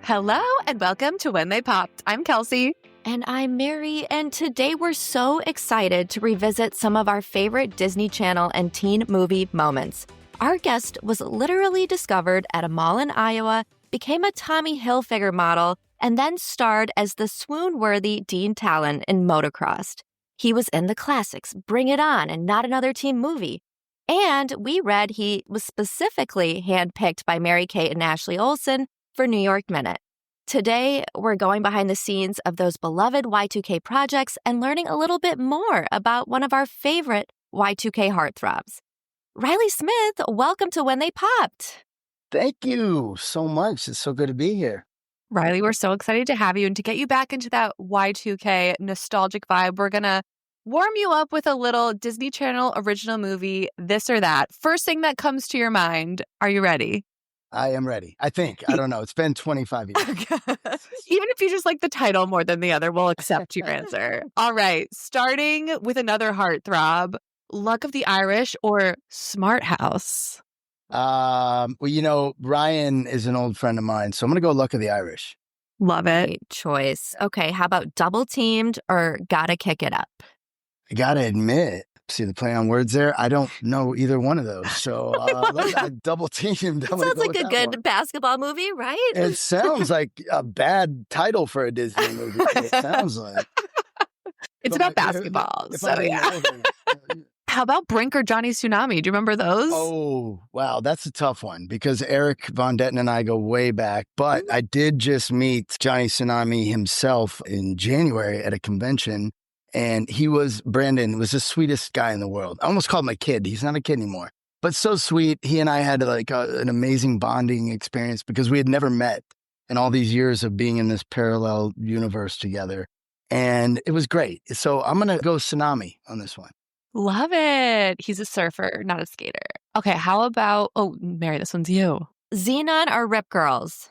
Hello and welcome to When They Popped. I'm Kelsey. And I'm Mary, and today we're so excited to revisit some of our favorite Disney Channel and teen movie moments. Our guest was literally discovered at a mall in Iowa, became a Tommy Hilfiger model, and then starred as the swoon-worthy Dean Talon in Motocrossed. He was in the classics Bring It On and Not Another Teen Movie. And we read he was specifically handpicked by Mary-Kate and Ashley Olsen for New York Minute. Today, we're going behind the scenes of those beloved Y2K projects and learning a little bit more about one of our favorite Y2K heartthrobs. Riley Smith, welcome to When They Popped. Thank you so much. It's so good to be here. Riley, we're so excited to have you and to get you back into that Y2K nostalgic vibe. We're going to warm you up with a little Disney Channel original movie, this or that. First thing that comes to your mind, are you ready? I am ready. I think. I don't know. It's been 25 years. Even if you just like the title more than the other, we'll accept your answer. All right. Starting with another heartthrob, Luck of the Irish or Smart House? Well, Ryan is an old friend of mine, so I'm going to go Luck of the Irish. Love it. Great choice. Okay, how about Double Teamed or Gotta Kick It Up? I got to admit, see the play on words there? I don't know either one of those. So Double Teamed. That sounds like a good basketball movie, right? It sounds like a bad title for a Disney movie. It sounds like. It's about basketball. So yeah. How about Brink or Johnny Tsunami? Do you remember those? Oh, wow. That's a tough one because Eric Von Detten and I go way back. But I did just meet Johnny Tsunami himself in January at a convention. And Brandon was the sweetest guy in the world. I almost called him a kid. He's not a kid anymore, but so sweet. He and I had an amazing bonding experience because we had never met in all these years of being in this parallel universe together. And it was great. So I'm going to go Tsunami on this one. Love it. He's a surfer, not a skater. Okay, how about, Mary, this one's you. Xenon or Rip Girls?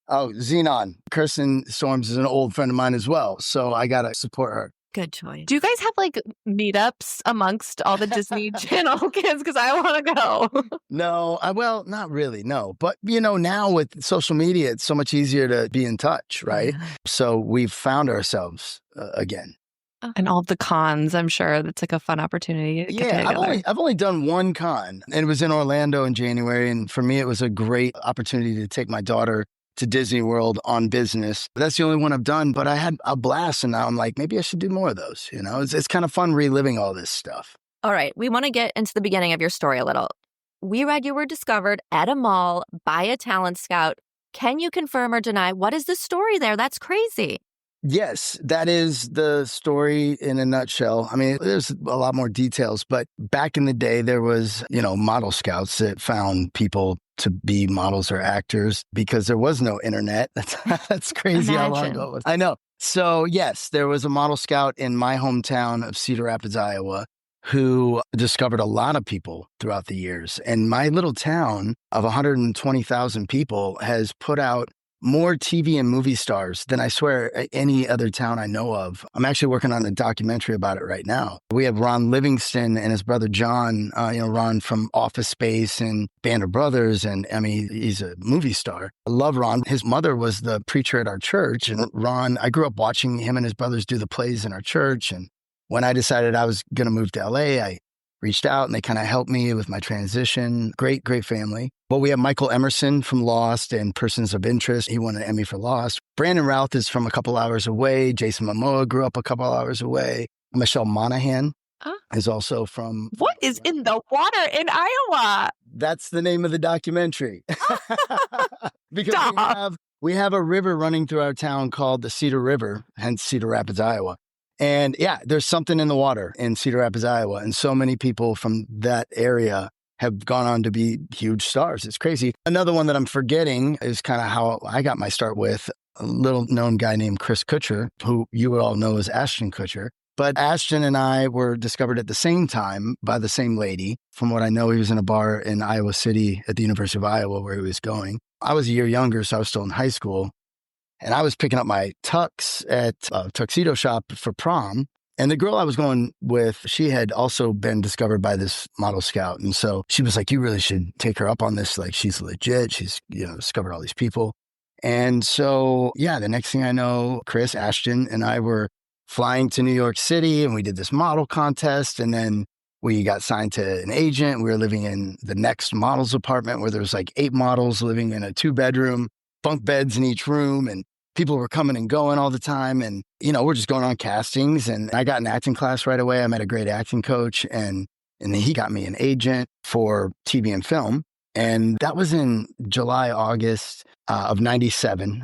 Oh, Xenon. Kirsten Storms is an old friend of mine as well. So I got to support her. Good choice. Do you guys have meetups amongst all the Disney Channel kids? Because I want to go. No, not really, no. But, now with social media, it's so much easier to be in touch, right? Yeah. So we've found ourselves again. And all of the cons, I'm sure that's a fun opportunity. I've only done one con, and it was in Orlando in January. And for me, it was a great opportunity to take my daughter to Disney World on business. That's the only one I've done, but I had a blast. And now I'm like, maybe I should do more of those. It's kind of fun reliving all this stuff. All right. We want to get into the beginning of your story a little. We read you were discovered at a mall by a talent scout. Can you confirm or deny? What is the story there? That's crazy. Yes, that is the story in a nutshell. I mean, there's a lot more details, but back in the day, there was, model scouts that found people to be models or actors because there was no internet. That's crazy how long ago it was. I know. So yes, there was a model scout in my hometown of Cedar Rapids, Iowa, who discovered a lot of people throughout the years. And my little town of 120,000 people has put out more TV and movie stars than I swear any other town I know of. I'm actually working on a documentary about it right now. We have Ron Livingston and his brother John, Ron from Office Space and Band of Brothers. And he's a movie star. I love Ron. His mother was the preacher at our church. And Ron, I grew up watching him and his brothers do the plays in our church. And when I decided I was going to move to LA, I reached out and they kind of helped me with my transition. Great, great family. But we have Michael Emerson from Lost and Persons of Interest. He won an Emmy for Lost. Brandon Routh is from a couple hours away. Jason Momoa grew up a couple hours away. Michelle Monaghan is also from... What is in the water in Iowa? That's the name of the documentary. Because we have a river running through our town called the Cedar River, hence Cedar Rapids, Iowa. And yeah, there's something in the water in Cedar Rapids, Iowa. And so many people from that area have gone on to be huge stars. It's crazy. Another one that I'm forgetting is kind of how I got my start with a little known guy named Chris Kutcher, who you would all know as Ashton Kutcher. But Ashton and I were discovered at the same time by the same lady. From what I know, he was in a bar in Iowa City at the University of Iowa where he was going. I was a year younger, so I was still in high school. And I was picking up my tux at a tuxedo shop for prom. And the girl I was going with, she had also been discovered by this model scout. And so she was like, you really should take her up on this. Like, she's legit. She's, discovered all these people. And so, yeah, the next thing I know, Chris Ashton and I were flying to New York City and we did this model contest. And then we got signed to an agent. We were living in the next model's apartment where there was like 8 models living in a 2-bedroom, bunk beds in each room. And people were coming and going all the time. And, we're just going on castings. And I got an acting class right away. I met a great acting coach and then he got me an agent for TV and film. And that was in July, August of 97.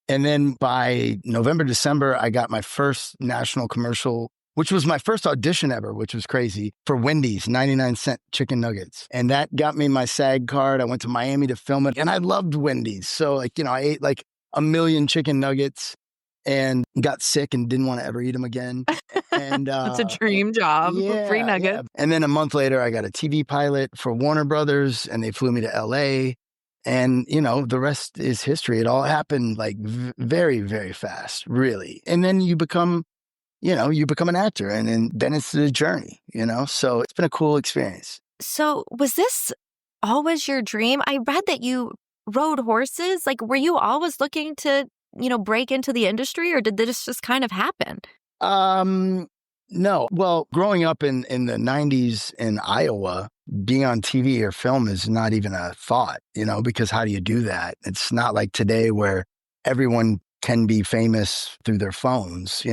And then by November, December, I got my first national commercial, which was my first audition ever, which was crazy, for Wendy's 99-cent chicken nuggets. And that got me my SAG card. I went to Miami to film it and I loved Wendy's. So I ate like 1 million chicken nuggets and got sick and didn't want to ever eat them again. And it's a dream job. Yeah, Free nuggets. Yeah. And then a month later, I got a TV pilot for Warner Brothers and they flew me to LA. And, the rest is history. It all happened like very, very fast, really. And then you become an actor and then it's the journey, So it's been a cool experience. So was this always your dream? I read that you rode horses. Like, were you always looking to, break into the industry or did this just kind of happen? No. Well, growing up in the 90s in Iowa, being on TV or film is not even a thought, because how do you do that? It's not like today where everyone can be famous through their phones.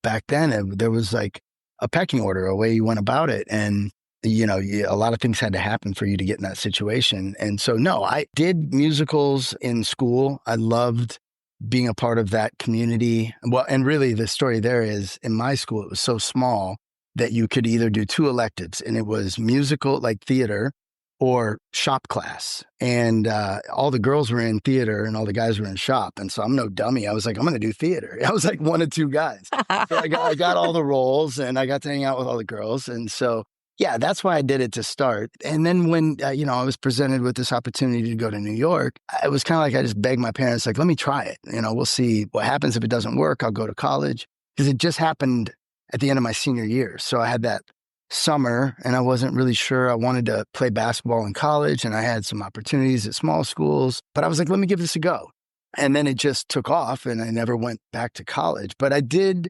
Back then there was like a pecking order, a way you went about it. And, a lot of things had to happen for you to get in that situation. And so, no, I did musicals in school. I loved being a part of that community. Well, and really the story there is in my school, it was so small that you could either do 2 electives and it was musical, like theater or shop class. And all the girls were in theater and all the guys were in shop. And so I'm no dummy. I was like, I'm going to do theater. I was like one of 2 guys. So I got all the roles and I got to hang out with all the girls. And so, yeah, that's why I did it to start. And then when, I was presented with this opportunity to go to New York, it was kind of like I just begged my parents, like, let me try it. We'll see what happens. If it doesn't work, I'll go to college. Because it just happened at the end of my senior year. So I had that summer and I wasn't really sure. I wanted to play basketball in college and I had some opportunities at small schools, but I was like, let me give this a go. And then it just took off and I never went back to college. But I did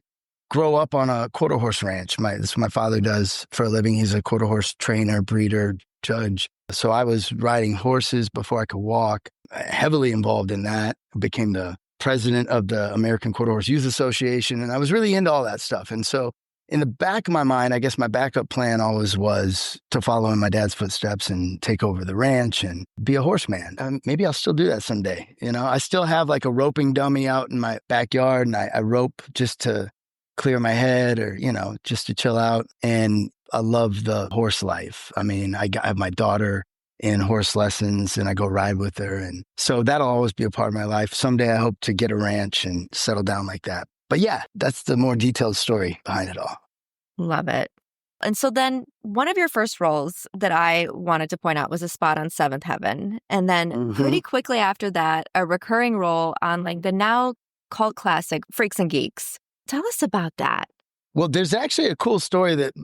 grow up on a quarter horse ranch. This is what my father does for a living. He's a quarter horse trainer, breeder, judge. So I was riding horses before I could walk, heavily involved in that. I became the president of the American Quarter Horse Youth Association. And I was really into all that stuff. And so in the back of my mind, I guess my backup plan always was to follow in my dad's footsteps and take over the ranch and be a horseman. Maybe I'll still do that someday. I still have like a roping dummy out in my backyard and I rope just to clear my head or, just to chill out. And I love the horse life. I mean, I have my daughter in horse lessons and I go ride with her. And so that'll always be a part of my life. Someday I hope to get a ranch and settle down like that. But yeah, that's the more detailed story behind it all. Love it. And so then one of your first roles that I wanted to point out was a spot on Seventh Heaven. And then pretty quickly after that, a recurring role on like the now cult classic Freaks and Geeks. Tell us about that. Well, there's actually a cool story that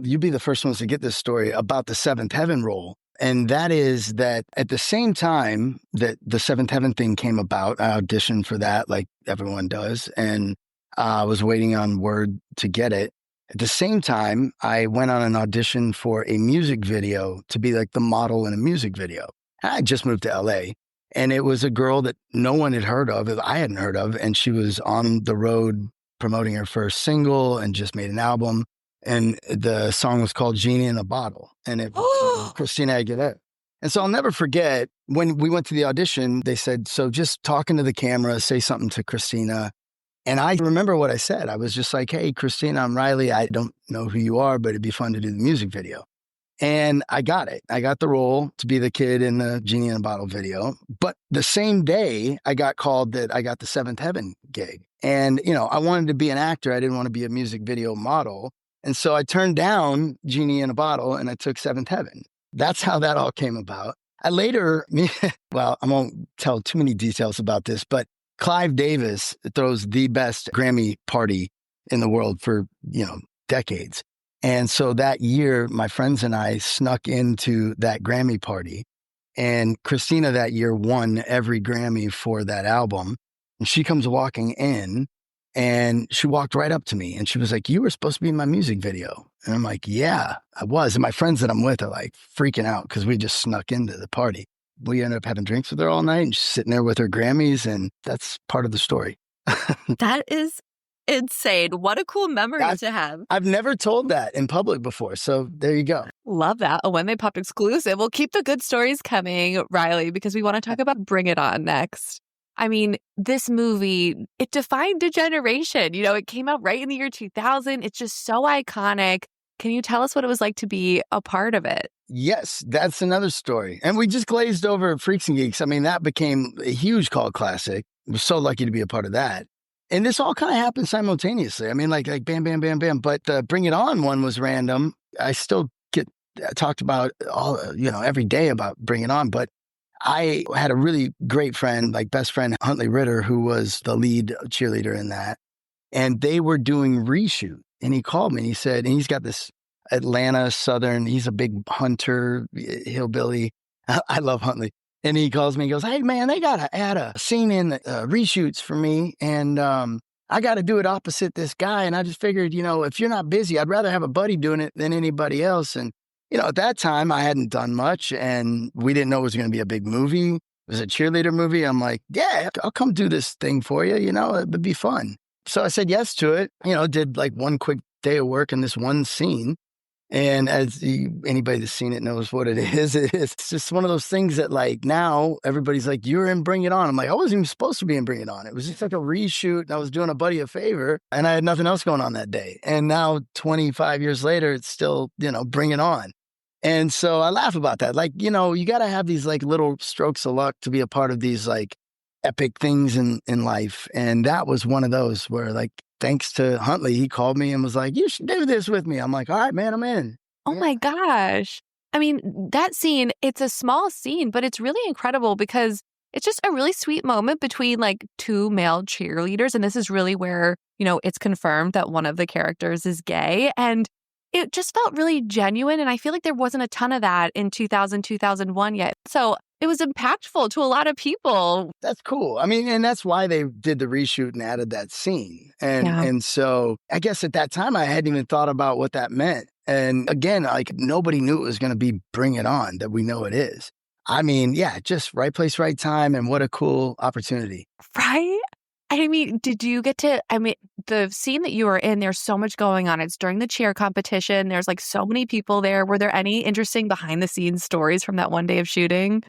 you'd be the first ones to get this story about the Seventh Heaven role. And that is that at the same time that the Seventh Heaven thing came about, I auditioned for that like everyone does. And I was waiting on word to get it. At the same time, I went on an audition for a music video to be like the model in a music video. I just moved to LA. And it was a girl that no one had heard of, I hadn't heard of, and she was on the road promoting her first single and just made an album. And the song was called Genie in a Bottle. And it was Christina Aguilera. And so I'll never forget when we went to the audition, they said, so just talking to the camera, say something to Christina. And I remember what I said. I was just like, hey, Christina, I'm Riley. I don't know who you are, but it'd be fun to do the music video. And I got it. I got the role to be the kid in the Genie in a Bottle video. But the same day I got called that I got the Seventh Heaven gig. And, I wanted to be an actor. I didn't want to be a music video model. And so I turned down Genie in a Bottle and I took Seventh Heaven. That's how that all came about. I later, well, I won't tell too many details about this, but Clive Davis throws the best Grammy party in the world for, decades. And so that year, my friends and I snuck into that Grammy party And Christina that year won every Grammy for that album. And she comes walking in and she walked right up to me and she was like, "You were supposed to be in my music video." And I'm like, "Yeah, I was." And my friends that I'm with are like freaking out because we just snuck into the party. We ended up having drinks with her all night and she's sitting there with her Grammys. And that's part of the story. That is insane. What a cool memory to have. I've never told that in public before. So there you go. Love that. A When They Pop exclusive. We'll keep the good stories coming, Riley, because we want to talk about Bring It On next. I mean, this movie, it defined a generation. You know, it came out right in the year 2000. It's just so iconic. Can you tell us what it was like to be a part of it? Yes, that's another story. And we just glazed over Freaks and Geeks. I mean, that became a huge cult classic. We're so lucky to be a part of that. And this all kind of happened simultaneously. I mean, like bam, bam, bam, bam. But the Bring It On one was random. I still get talked about every day about Bring It On. But I had a really great friend, like best friend, Huntley Ritter, who was the lead cheerleader in that. And they were doing reshoot. And he called me and he said, and he's got this Atlanta Southern, he's a big hunter, hillbilly. I love Huntley. And he calls me and goes, "Hey, man, they got to add a scene in the reshoots for me. And I got to do it opposite this guy. And I just figured, if you're not busy, I'd rather have a buddy doing it than anybody else." And, at that time, I hadn't done much and we didn't know it was going to be a big movie. It was a cheerleader movie. I'm like, "Yeah, I'll come do this thing for you. It'd be fun." So I said yes to it, did like one quick day of work in this one scene. And as anybody that's seen it knows what it is. It's just one of those things that like now everybody's like, "You're in Bring It On." I'm like, I wasn't even supposed to be in Bring It On. It was just like a reshoot. And I was doing a buddy a favor and I had nothing else going on that day. And now 25 years later, it's still, Bring It On. And so I laugh about that. Like, you got to have these like little strokes of luck to be a part of these like epic things in life. And that was one of those where like, thanks to Huntley, he called me and was like, "You should do this with me." I'm like, "All right, man, I'm in." Oh my gosh. I mean, that scene, it's a small scene, but it's really incredible because it's just a really sweet moment between like two male cheerleaders. And this is really where, it's confirmed that one of the characters is gay. And it just felt really genuine. And I feel like there wasn't a ton of that in 2000, 2001 yet. So it was impactful to a lot of people. That's cool. I mean, and that's why they did the reshoot and added that scene. And so I guess at that time, I hadn't even thought about what that meant. And again, like nobody knew it was going to be Bring It On that we know it is. I mean, yeah, just right place, right time. And what a cool opportunity. Right? I mean, the scene that you were in, there's so much going on. It's during the cheer competition. There's like so many people there. Were there any interesting behind the scenes stories from that one day of shooting?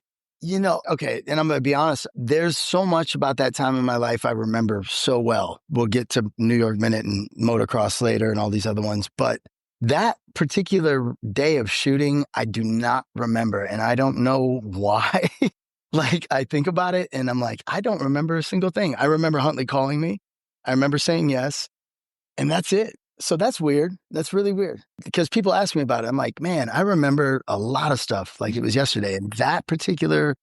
Okay, and I'm going to be honest, there's so much about that time in my life I remember so well. We'll get to New York Minute and Motocrossed later and all these other ones. But that particular day of shooting, I do not remember. And I don't know why. Like, I think about it and I'm like, I don't remember a single thing. I remember Huntley calling me. I remember saying yes. And that's it. So that's weird. That's really weird because people ask me about it. I'm like, man, I remember a lot of stuff like it was yesterday. And that particular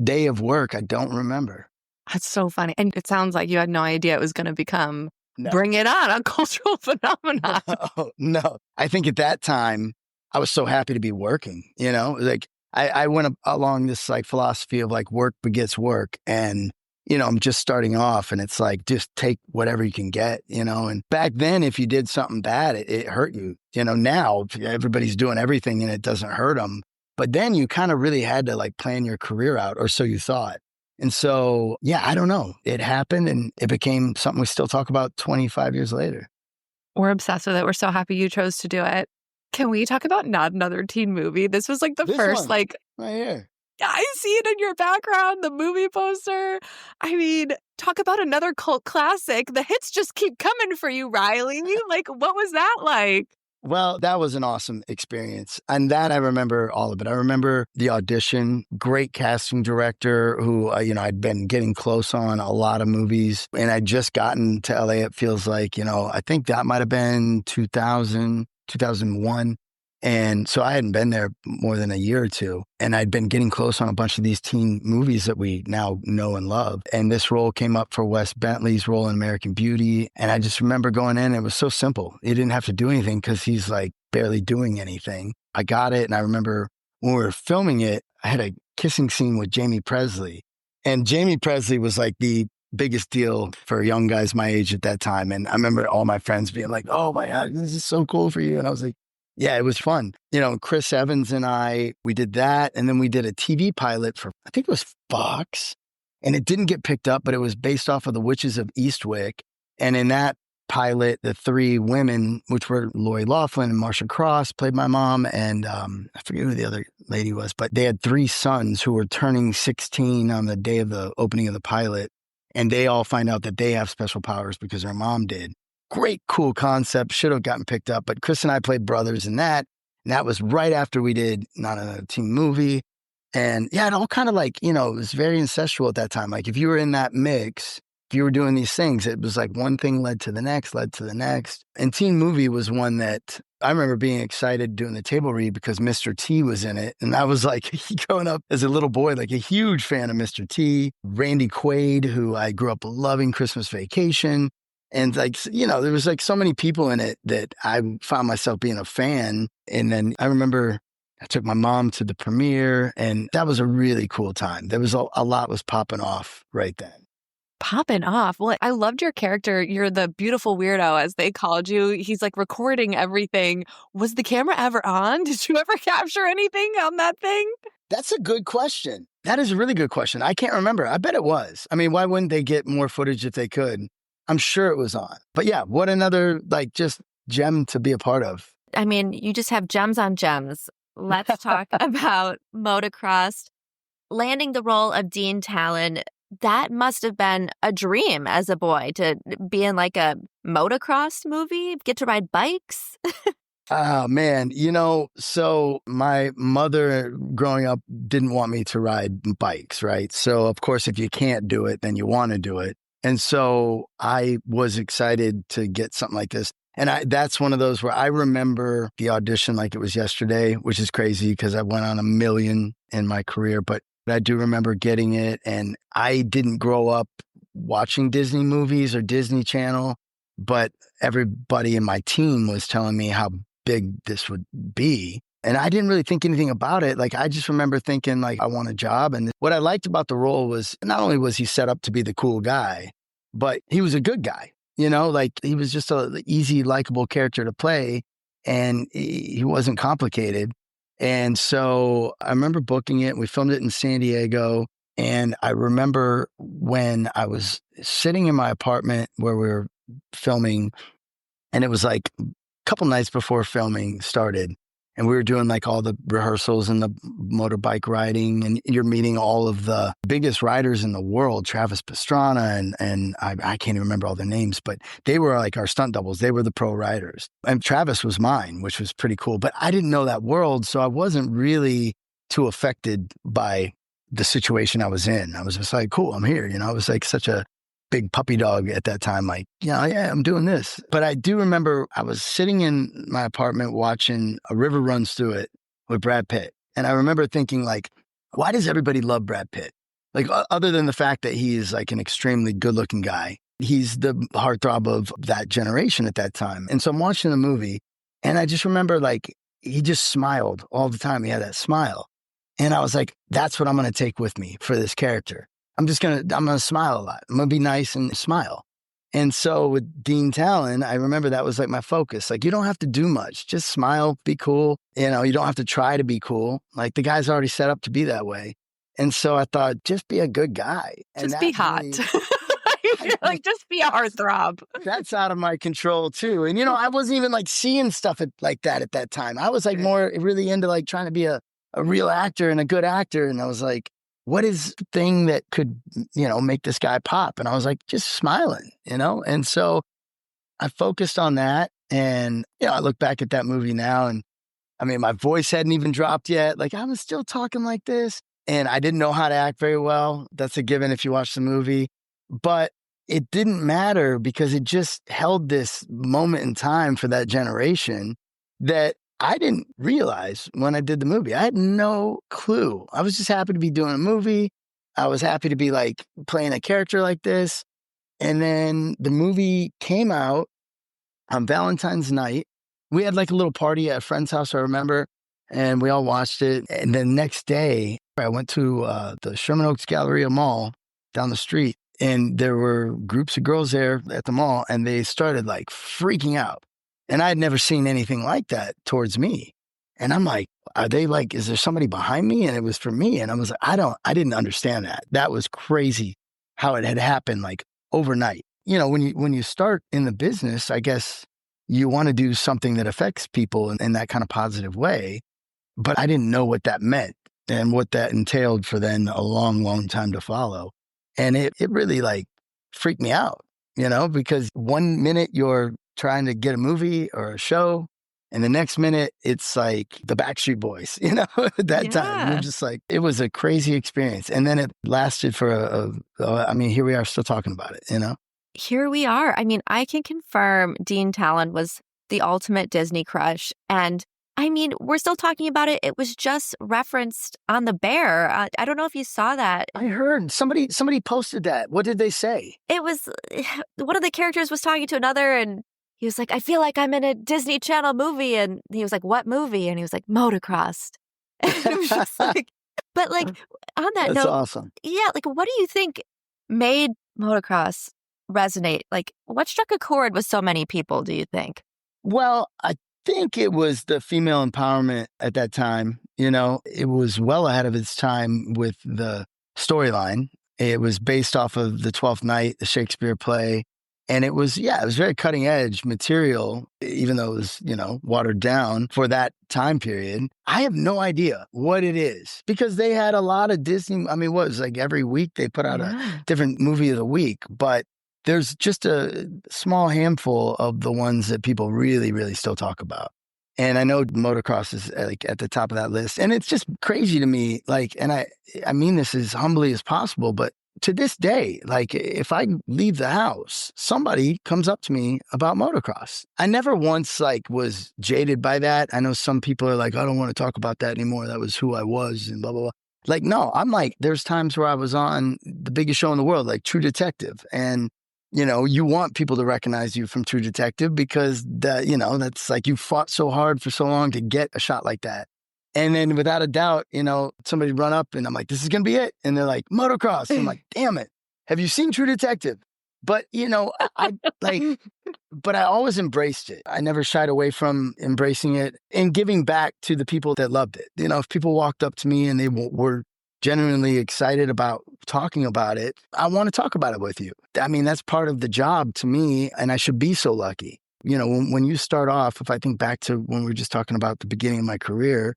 day of work, I don't remember. That's so funny. And it sounds like you had no idea it was going to become Bring It On, a cultural phenomenon. No. I think at that time, I was so happy to be working, like I went along this like philosophy of like work begets work. And I'm just starting off and it's like, just take whatever you can get, and back then, if you did something bad, it hurt you, now everybody's doing everything and it doesn't hurt them. But then you kind of really had to like plan your career out, or so you thought. And so, yeah, I don't know. It happened and it became something we still talk about 25 years later. We're obsessed with it. We're so happy you chose to do it. Can we talk about Not Another Teen Movie? This was like This first, one, like, right here. I see it in your background, the movie poster. I mean, talk about another cult classic. The hits just keep coming for you, Riley. Like, what was that like? Well, that was an awesome experience. And that I remember all of it. I remember the audition, great casting director who, I'd been getting close on a lot of movies. And I'd just gotten to LA, it feels like, I think that might have been 2000, 2001. And so I hadn't been there more than a year or two. And I'd been getting close on a bunch of these teen movies that we now know and love. And this role came up for Wes Bentley's role in American Beauty. And I just remember going in, it was so simple. He didn't have to do anything because he's like barely doing anything. I got it. And I remember when we were filming it, I had a kissing scene with Jamie Presley. And Jamie Presley was like the biggest deal for young guys my age at that time. And I remember all my friends being like, oh my God, this is so cool for you. And I was like, yeah, it was fun. Chris Evans and we did that. And then we did a TV pilot for, I think it was Fox. And it didn't get picked up, but it was based off of the Witches of Eastwick. And in that pilot, the three women, which were Lori Loughlin and Marcia Cross, played my mom. And I forget who the other lady was, but they had three sons who were turning 16 on the day of the opening of the pilot. And they all find out that they have special powers because their mom did. Great, cool concept. Should have gotten picked up. But Chris and I played brothers in that. And that was right after we did Not Another Teen Movie. And yeah, it all kind of like, it was very incestual at that time. Like if you were in that mix, if you were doing these things, it was like one thing led to the next. And Teen Movie was one that I remember being excited doing the table read because Mr. T was in it. And I was like, growing up as a little boy, like a huge fan of Mr. T. Randy Quaid, who I grew up loving, Christmas Vacation. And like, there was like so many people in it that I found myself being a fan. And then I remember I took my mom to the premiere, and that was a really cool time. There was a lot was popping off right then. Popping off. Well, I loved your character. You're the beautiful weirdo, as they called you. He's like recording everything. Was the camera ever on? Did you ever capture anything on that thing? That's a good question. That is a really good question. I can't remember. I bet it was. I mean, why wouldn't they get more footage if they could? I'm sure it was on. But yeah, what another just gem to be a part of. I mean, you just have gems on gems. Let's talk about Motocrossed. Landing the role of Dean Talon, that must have been a dream as a boy to be in like a motocross movie, get to ride bikes. Oh, man. So my mother growing up didn't want me to ride bikes, right? So, of course, if you can't do it, then you want to do it. And so I was excited to get something like this. And that's one of those where I remember the audition like it was yesterday, which is crazy because I went on a million in my career. But I do remember getting it. And I didn't grow up watching Disney movies or Disney Channel, but everybody in my team was telling me how big this would be. And I didn't really think anything about it. Like, I just remember thinking, like, I want a job. And what I liked about the role was not only was he set up to be the cool guy, but he was a good guy. Like he was just an easy, likable character to play. And he wasn't complicated. And so I remember booking it. We filmed it in San Diego. And I remember when I was sitting in my apartment where we were filming, and it was like a couple nights before filming started. And we were doing like all the rehearsals and the motorbike riding, and you're meeting all of the biggest riders in the world, Travis Pastrana, and I can't even remember all their names, but they were like our stunt doubles. They were the pro riders. And Travis was mine, which was pretty cool. But I didn't know that world, so I wasn't really too affected by the situation I was in. I was just like, cool, I'm here. I was like such a big puppy dog at that time, like, yeah, I'm doing this. But I do remember I was sitting in my apartment watching A River Runs Through It with Brad Pitt. And I remember thinking, like, why does everybody love Brad Pitt? Like, other than the fact that he is like an extremely good looking guy, he's the heartthrob of that generation at that time. And so I'm watching the movie, and I just remember, like, he just smiled all the time. He had that smile. And I was like, that's what I'm going to take with me for this character. I'm going to smile a lot. I'm going to be nice and smile. And so with Dean Talon, I remember that was like my focus. Like, you don't have to do much. Just smile, be cool. You don't have to try to be cool. Like, the guy's already set up to be that way. And so I thought, just be a good guy. And just be hot. Like, just be a heartthrob. That's out of my control too. And, I wasn't even like seeing stuff like that at that time. I was like more really into like trying to be a real actor and a good actor. And I was like, what is the thing that could, make this guy pop? And I was like, just smiling, And so I focused on that. And, I look back at that movie now, and I mean, my voice hadn't even dropped yet. Like, I was still talking like this, and I didn't know how to act very well. That's a given if you watch the movie. But it didn't matter because it just held this moment in time for that generation that I didn't realize when I did the movie. I had no clue. I was just happy to be doing a movie. I was happy to be like playing a character like this. And then the movie came out on Valentine's night. We had like a little party at a friend's house, I remember, and we all watched it. And the next day, I went to the Sherman Oaks Galleria Mall down the street, and there were groups of girls there at the mall, and they started like freaking out. And I had never seen anything like that towards me. And I'm like, are they like, is there somebody behind me? And it was for me. And I was like, I didn't understand that. That was crazy how it had happened like overnight. When you start in the business, I guess you want to do something that affects people in that kind of positive way. But I didn't know what that meant and what that entailed for then a long, long time to follow. And it really like freaked me out, because one minute you're trying to get a movie or a show, and the next minute it's like the Backstreet Boys, at that time. You're just like, it was a crazy experience. And then it lasted for here we are still talking about it, Here we are. I mean, I can confirm Dean Talon was the ultimate Disney crush. And I mean, we're still talking about it. It was just referenced on The Bear. I don't know if you saw that. I heard somebody posted that. What did they say? It was one of the characters was talking to another, and he was like, I feel like I'm in a Disney Channel movie. And he was like, what movie? And he was like, Motocrossed. And it was just like, but like on that That's note, awesome. Yeah, like what do you think made motocross resonate? Like what struck a chord with so many people, do you think? Well, I think it was the female empowerment at that time. It was well ahead of its time with the storyline. It was based off of The Twelfth Night, the Shakespeare play. And it was very cutting edge material, even though it was, watered down for that time period. I have no idea what it is because they had a lot of Disney. I mean, what was like every week they put out a different movie of the week, but there's just a small handful of the ones that people really, really still talk about. And I know motocross is like at the top of that list. And it's just crazy to me. Like, and I mean this as humbly as possible, but to this day, like if I leave the house, somebody comes up to me about motocross. I never once like was jaded by that. I know some people are like, I don't want to talk about that anymore. That was who I was and blah, blah, blah. Like, no, I'm like, there's times where I was on the biggest show in the world, like True Detective. And, you want people to recognize you from True Detective because that's like you fought so hard for so long to get a shot like that. And then without a doubt, somebody run up and I'm like, this is going to be it. And they're like, motocross. I'm like, damn it. Have you seen True Detective? But, I like, but I always embraced it. I never shied away from embracing it and giving back to the people that loved it. If people walked up to me and they were genuinely excited about talking about it, I want to talk about it with you. I mean, that's part of the job to me. And I should be so lucky. When you start off, if I think back to when we were just talking about the beginning of my career,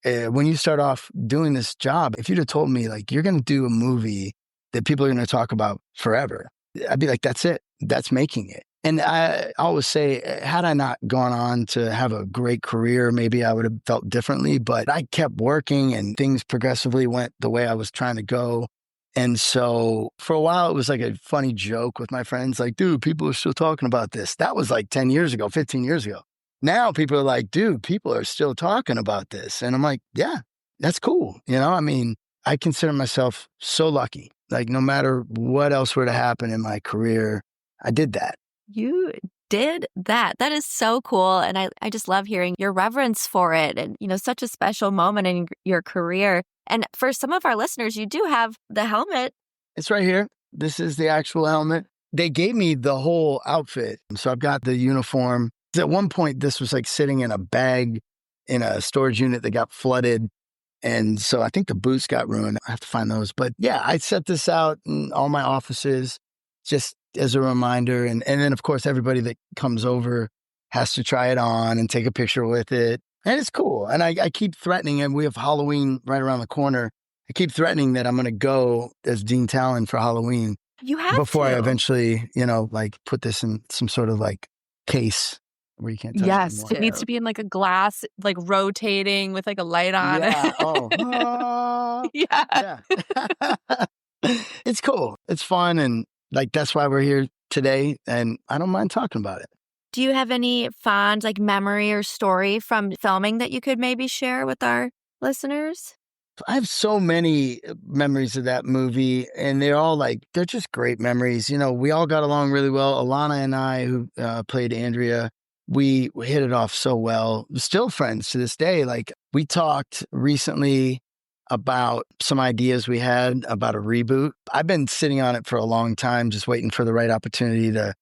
when you start off doing this job, if you'd have told me like, you're going to do a movie that people are going to talk about forever, I'd be like, that's it. That's making it. And I always say, had I not gone on to have a great career, maybe I would have felt differently, but I kept working and things progressively went the way I was trying to go. And so for a while, it was like a funny joke with my friends, like, dude, people are still talking about this. That was like 10 years ago, 15 years ago. Now people are like, dude, people are still talking about this. And I'm like, yeah, that's cool. I mean, I consider myself so lucky. Like no matter what else were to happen in my career, I did that. You did that. That is so cool. And I just love hearing your reverence for it and, such a special moment in your career. And for some of our listeners, you do have the helmet. It's right here. This is the actual helmet. They gave me the whole outfit. So I've got the uniform. At one point, this was like sitting in a bag in a storage unit that got flooded. And so I think the boots got ruined. I have to find those. But yeah, I set this out in all my offices just as a reminder. And then, of course, everybody that comes over has to try it on and take a picture with it. And it's cool. And I keep threatening, and we have Halloween right around the corner. I keep threatening that I'm going to go as Dean Talon for Halloween. You have before to. I eventually, like put this in some sort of like case where you can't touch it anymore. It needs to be in like a glass, like rotating with like a light on Yeah. it. Oh. Yeah. It's cool. It's fun. And like, that's why we're here today. And I don't mind talking about it. Do you have any fond like memory or story from filming that you could maybe share with our listeners? I have so many memories of that movie, and they're just great memories. We all got along really well. Alana and I, who played Andrea, we hit it off so well. We're still friends to this day. Like, we talked recently about some ideas we had about a reboot. I've been sitting on it for a long time, just waiting for the right opportunity to,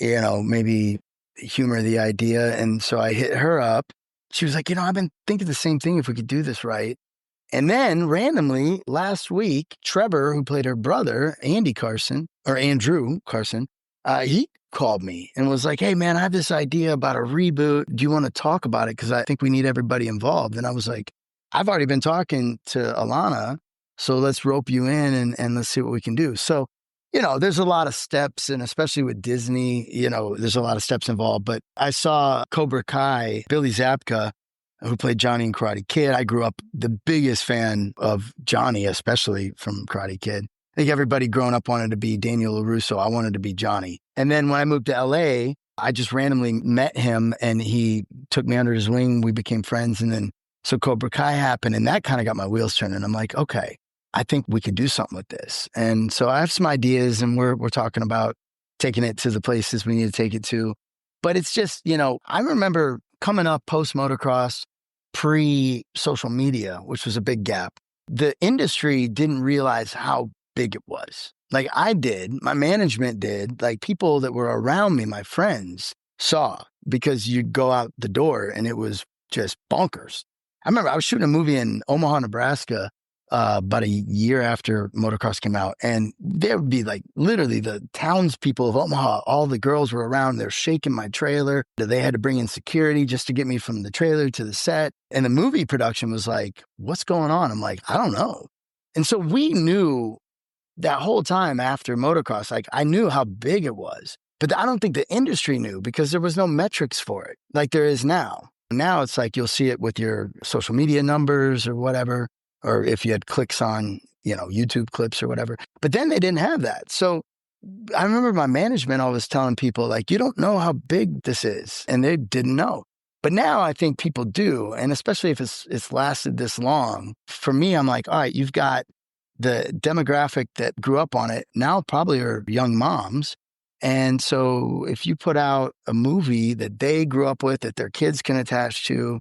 maybe humor the idea. And so I hit her up. She was like, I've been thinking the same thing if we could do this right. And then randomly last week, Trevor, who played her brother, Andrew Carson, he called me and was like, hey, man, I have this idea about a reboot. Do you want to talk about it? Because I think we need everybody involved. And I was like, I've already been talking to Alana, so let's rope you in and let's see what we can do. So, there's a lot of steps, and especially with Disney, there's a lot of steps involved. But I saw Cobra Kai, Billy Zabka, who played Johnny in Karate Kid. I grew up the biggest fan of Johnny, especially from Karate Kid. I think everybody growing up wanted to be Daniel LaRusso. I wanted to be Johnny. And then when I moved to LA, I just randomly met him and he took me under his wing. We became friends. And then so Cobra Kai happened and that kind of got my wheels turning. I'm like, okay, I think we could do something with this. And so I have some ideas and we're talking about taking it to the places we need to take it to. But it's just, I remember coming up post motocross, pre-social media, which was a big gap. The industry didn't realize how big it was. Like I did, my management did, like people that were around me, my friends saw, because you'd go out the door and it was just bonkers. I remember I was shooting a movie in Omaha, Nebraska, about a year after motocross came out. And there would be like literally the townspeople of Omaha, all the girls were around, they're shaking my trailer. They had to bring in security just to get me from the trailer to the set. And the movie production was like, what's going on? I'm like, I don't know. And so we knew that whole time after motocross, like I knew how big it was, but I don't think the industry knew because there was no metrics for it like there is now. Now it's like you'll see it with your social media numbers or whatever, or if you had clicks on, YouTube clips or whatever. But then they didn't have that. So I remember my management always telling people like, you don't know how big this is. And they didn't know. But now I think people do. And especially if it's lasted this long, for me, I'm like, all right, you've got the demographic that grew up on it now probably are young moms. And so if you put out a movie that they grew up with, that their kids can attach to,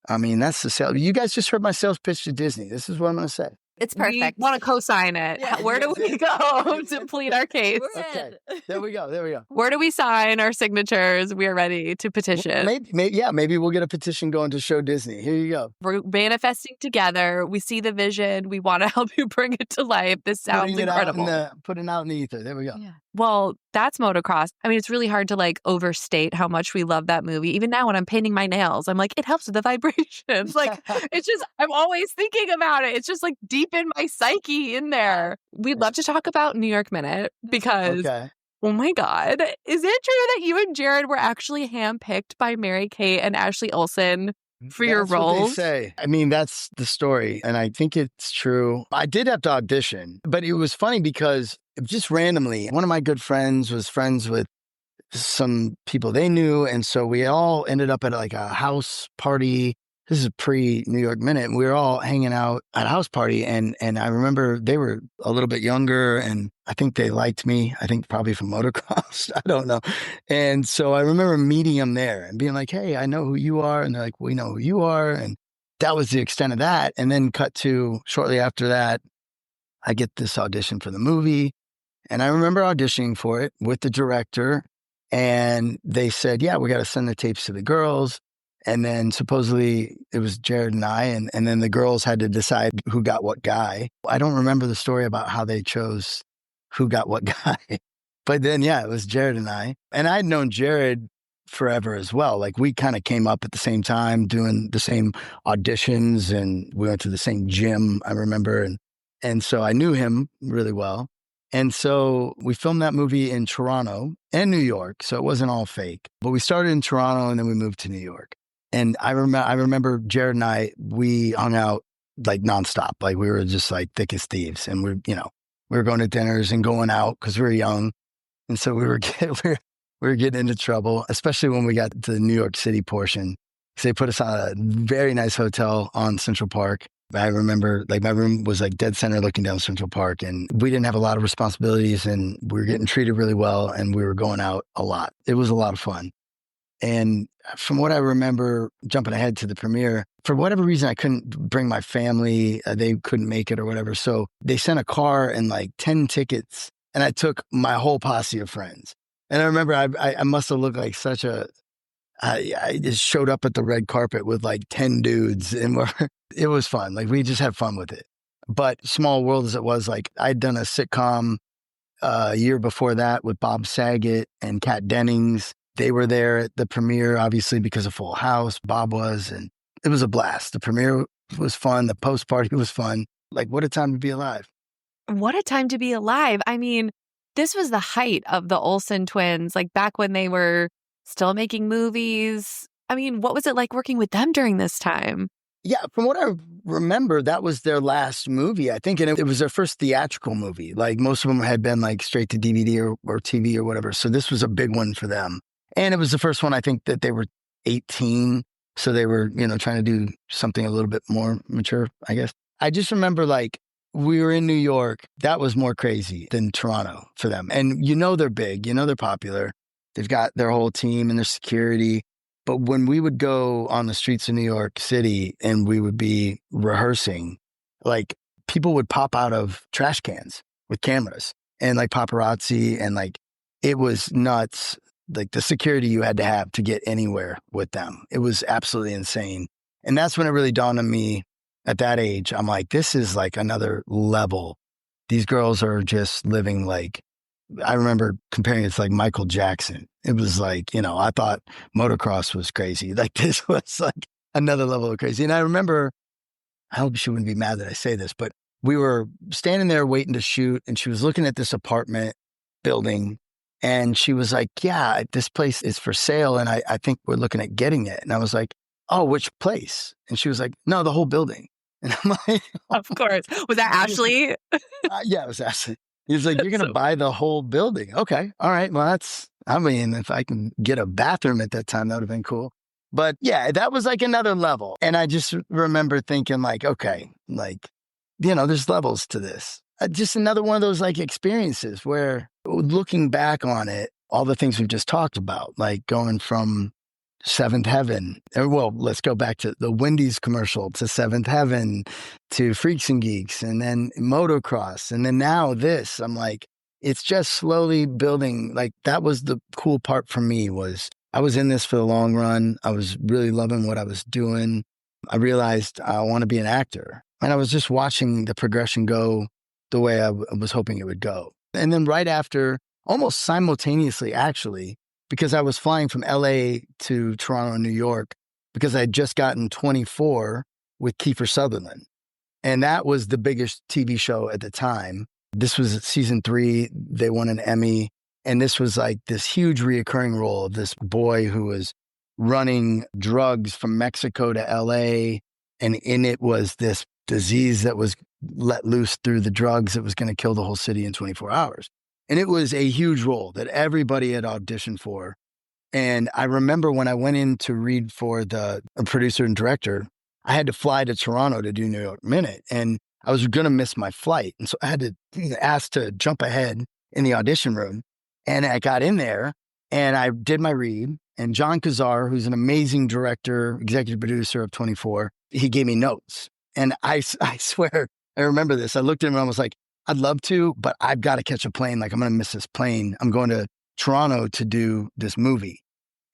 I mean, that's the sale. You guys just heard my sales pitch to Disney. This is what I'm going to say. It's perfect. We want to co-sign it. Yeah. Where do we go to plead our case? Okay, there we go. Where do we sign our signatures? We are ready to petition. Maybe we'll get a petition going to show Disney. Here you go. We're manifesting together. We see the vision. We want to help you bring it to life. This sounds incredible. Putting it out in the ether. There we go. Yeah. Well, that's motocross. I mean, it's really hard to like overstate how much we love that movie. Even now when I'm painting my nails, I'm like, it helps with the vibrations. Like, it's just, I'm always thinking about it. It's just like deep in my psyche in there. We'd love to talk about New York Minute because, oh my God, is it true that you and Jared were actually handpicked by Mary-Kate and Ashley Olsen for your roles? What they say. I mean, that's the story. And I think it's true. I did have to audition, but it was funny because just randomly, one of my good friends was friends with some people they knew. And so we all ended up at like a house party. This is pre-New York Minute. And we were all hanging out at a house party. And I remember they were a little bit younger and I think they liked me. I think probably from Motocrossed. I don't know. And so I remember meeting them there and being like, hey, I know who you are. And they're like, we know who you are. And that was the extent of that. And then cut to shortly after that, I get this audition for the movie. And I remember auditioning for it with the director. And they said, yeah, we got to send the tapes to the girls. And then supposedly it was Jared and I, and then the girls had to decide who got what guy. I don't remember the story about how they chose who got what guy. But then, yeah, it was Jared and I. And I'd known Jared forever as well. Like we kind of came up at the same time doing the same auditions and we went to the same gym, I remember. And so I knew him really well. And so we filmed that movie in Toronto and New York. So it wasn't all fake. But we started in Toronto and then we moved to New York. And I remember Jared and I, we hung out like nonstop. Like we were just like thick as thieves. And we were going to dinners and going out because we were young. And so we were getting into trouble, especially when we got to the New York City portion. So they put us on a very nice hotel on Central Park. I remember like my room was like dead center looking down Central Park and we didn't have a lot of responsibilities and we were getting treated really well and we were going out a lot. It was a lot of fun. And from what I remember, jumping ahead to the premiere, for whatever reason, I couldn't bring my family. They couldn't make it or whatever. So they sent a car and like 10 tickets. And I took my whole posse of friends. And I remember I must have looked like such a, I just showed up at the red carpet with like 10 dudes and it was fun. Like we just had fun with it. But small world as it was, like I'd done a sitcom a year before that with Bob Saget and Kat Dennings. They were there at the premiere, obviously, because of Full House. Bob was, and it was a blast. The premiere was fun. The post party was fun. Like, what a time to be alive. What a time to be alive. I mean, this was the height of the Olsen twins, like back when they were still making movies. I mean, what was it like working with them during this time? Yeah, from what I remember, that was their last movie, I think. And it was their first theatrical movie. Like most of them had been like straight to DVD or TV or whatever. So this was a big one for them. And it was the first one, I think, that they were 18. So they were, trying to do something a little bit more mature, I guess. I just remember like we were in New York. That was more crazy than Toronto for them. And they're big, they're popular. They've got their whole team and their security. But when we would go on the streets of New York City and we would be rehearsing, like people would pop out of trash cans with cameras and like paparazzi, and like it was nuts. Like the security you had to have to get anywhere with them. It was absolutely insane. And that's when it really dawned on me at that age. I'm like, this is like another level. These girls are just living like, I remember comparing it to like Michael Jackson. It was like, I thought motocross was crazy. Like this was like another level of crazy. And I remember, I hope she wouldn't be mad that I say this, but we were standing there waiting to shoot, and she was looking at this apartment building, and she was like, yeah, this place is for sale, and I think we're looking at getting it. And I was like, oh, which place? And she was like, no, the whole building. And I'm like, of course. Was that Ashley? Yeah, it was Ashley. He was like, you're going to buy the whole building. Okay. All right. Well, if I can get a bathroom at that time, that would have been cool. But yeah, that was like another level. And I just remember thinking like, okay, like, there's levels to this. Just another one of those like experiences where looking back on it, all the things we've just talked about, like going from Seventh Heaven, let's go back to the Wendy's commercial, to Seventh Heaven, to Freaks and Geeks, and then Motocross, and then now this. I'm like, it's just slowly building. Like that was the cool part for me, was I was in this for the long run. I was really loving what I was doing. I realized I want to be an actor, and I was just watching the progression go the way I was hoping it would go. And then right after, almost simultaneously, actually, because I was flying from LA to Toronto and New York, because I had just gotten 24 with Kiefer Sutherland. And that was the biggest TV show at the time. This was season 3. They won an Emmy. And this was like this huge reoccurring role of this boy who was running drugs from Mexico to LA. And in it was this disease that was let loose through the drugs that was going to kill the whole city in 24 hours. And it was a huge role that everybody had auditioned for. And I remember when I went in to read for the producer and director, I had to fly to Toronto to do New York Minute. And I was going to miss my flight. And so I had to ask to jump ahead in the audition room. And I got in there and I did my read. And John Kazar, who's an amazing director, executive producer of 24, he gave me notes. And I swear, I remember this. I looked at him and I was like, I'd love to, but I've got to catch a plane. Like, I'm going to miss this plane. I'm going to Toronto to do this movie.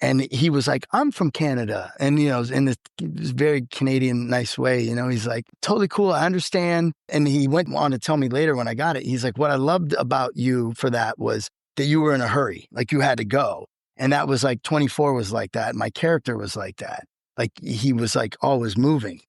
And he was like, I'm from Canada. And, in this very Canadian, nice way, he's like, totally cool. I understand. And he went on to tell me later when I got it, he's like, what I loved about you for that was that you were in a hurry. Like you had to go. And that was like 24 was like that. My character was like that. Like he was like always moving.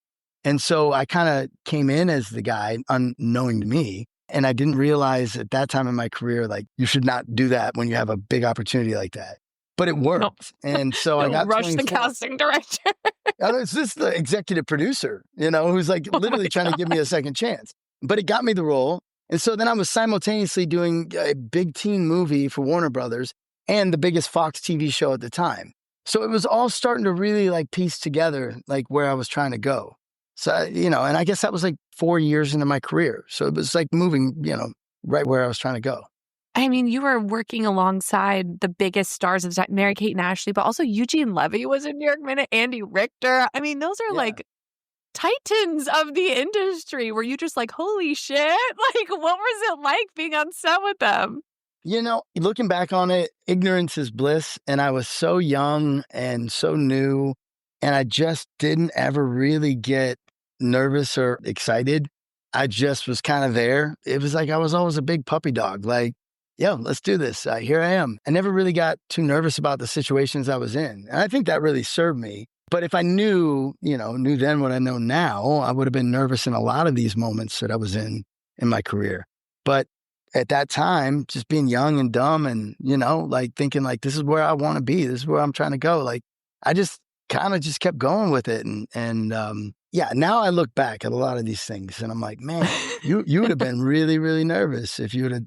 And so I kind of came in as the guy unknowing to me. And I didn't realize at that time in my career, like you should not do that when you have a big opportunity like that. But it worked. No. And so I got rush the casting director. It's just the executive producer, who's like literally trying to give me a second chance. But it got me the role. And so then I was simultaneously doing a big teen movie for Warner Brothers and the biggest Fox TV show at the time. So it was all starting to really like piece together, like where I was trying to go. So, and I guess that was like 4 years into my career. So it was like moving, right where I was trying to go. I mean, you were working alongside the biggest stars of the time, Mary-Kate and Ashley, but also Eugene Levy was in New York Minute, Andy Richter. I mean, those are Yeah. like titans of the industry. Were you just like, holy shit? Like, what was it like being on set with them? You know, looking back on it, ignorance is bliss. And I was so young and so new, and I just didn't ever really get nervous or excited. I just was kind of there. It was like I was always a big puppy dog, like, yo, let's do this. Here I am. I never really got too nervous about the situations I was in. And I think that really served me. But if I knew then what I know now, I would have been nervous in a lot of these moments that I was in my career. But at that time, just being young and dumb and, like thinking like, this is where I want to be. This is where I'm trying to go. Like, I just kind of just kept going with it. Yeah, now I look back at a lot of these things and I'm like, man, you would have been really, really nervous if you would have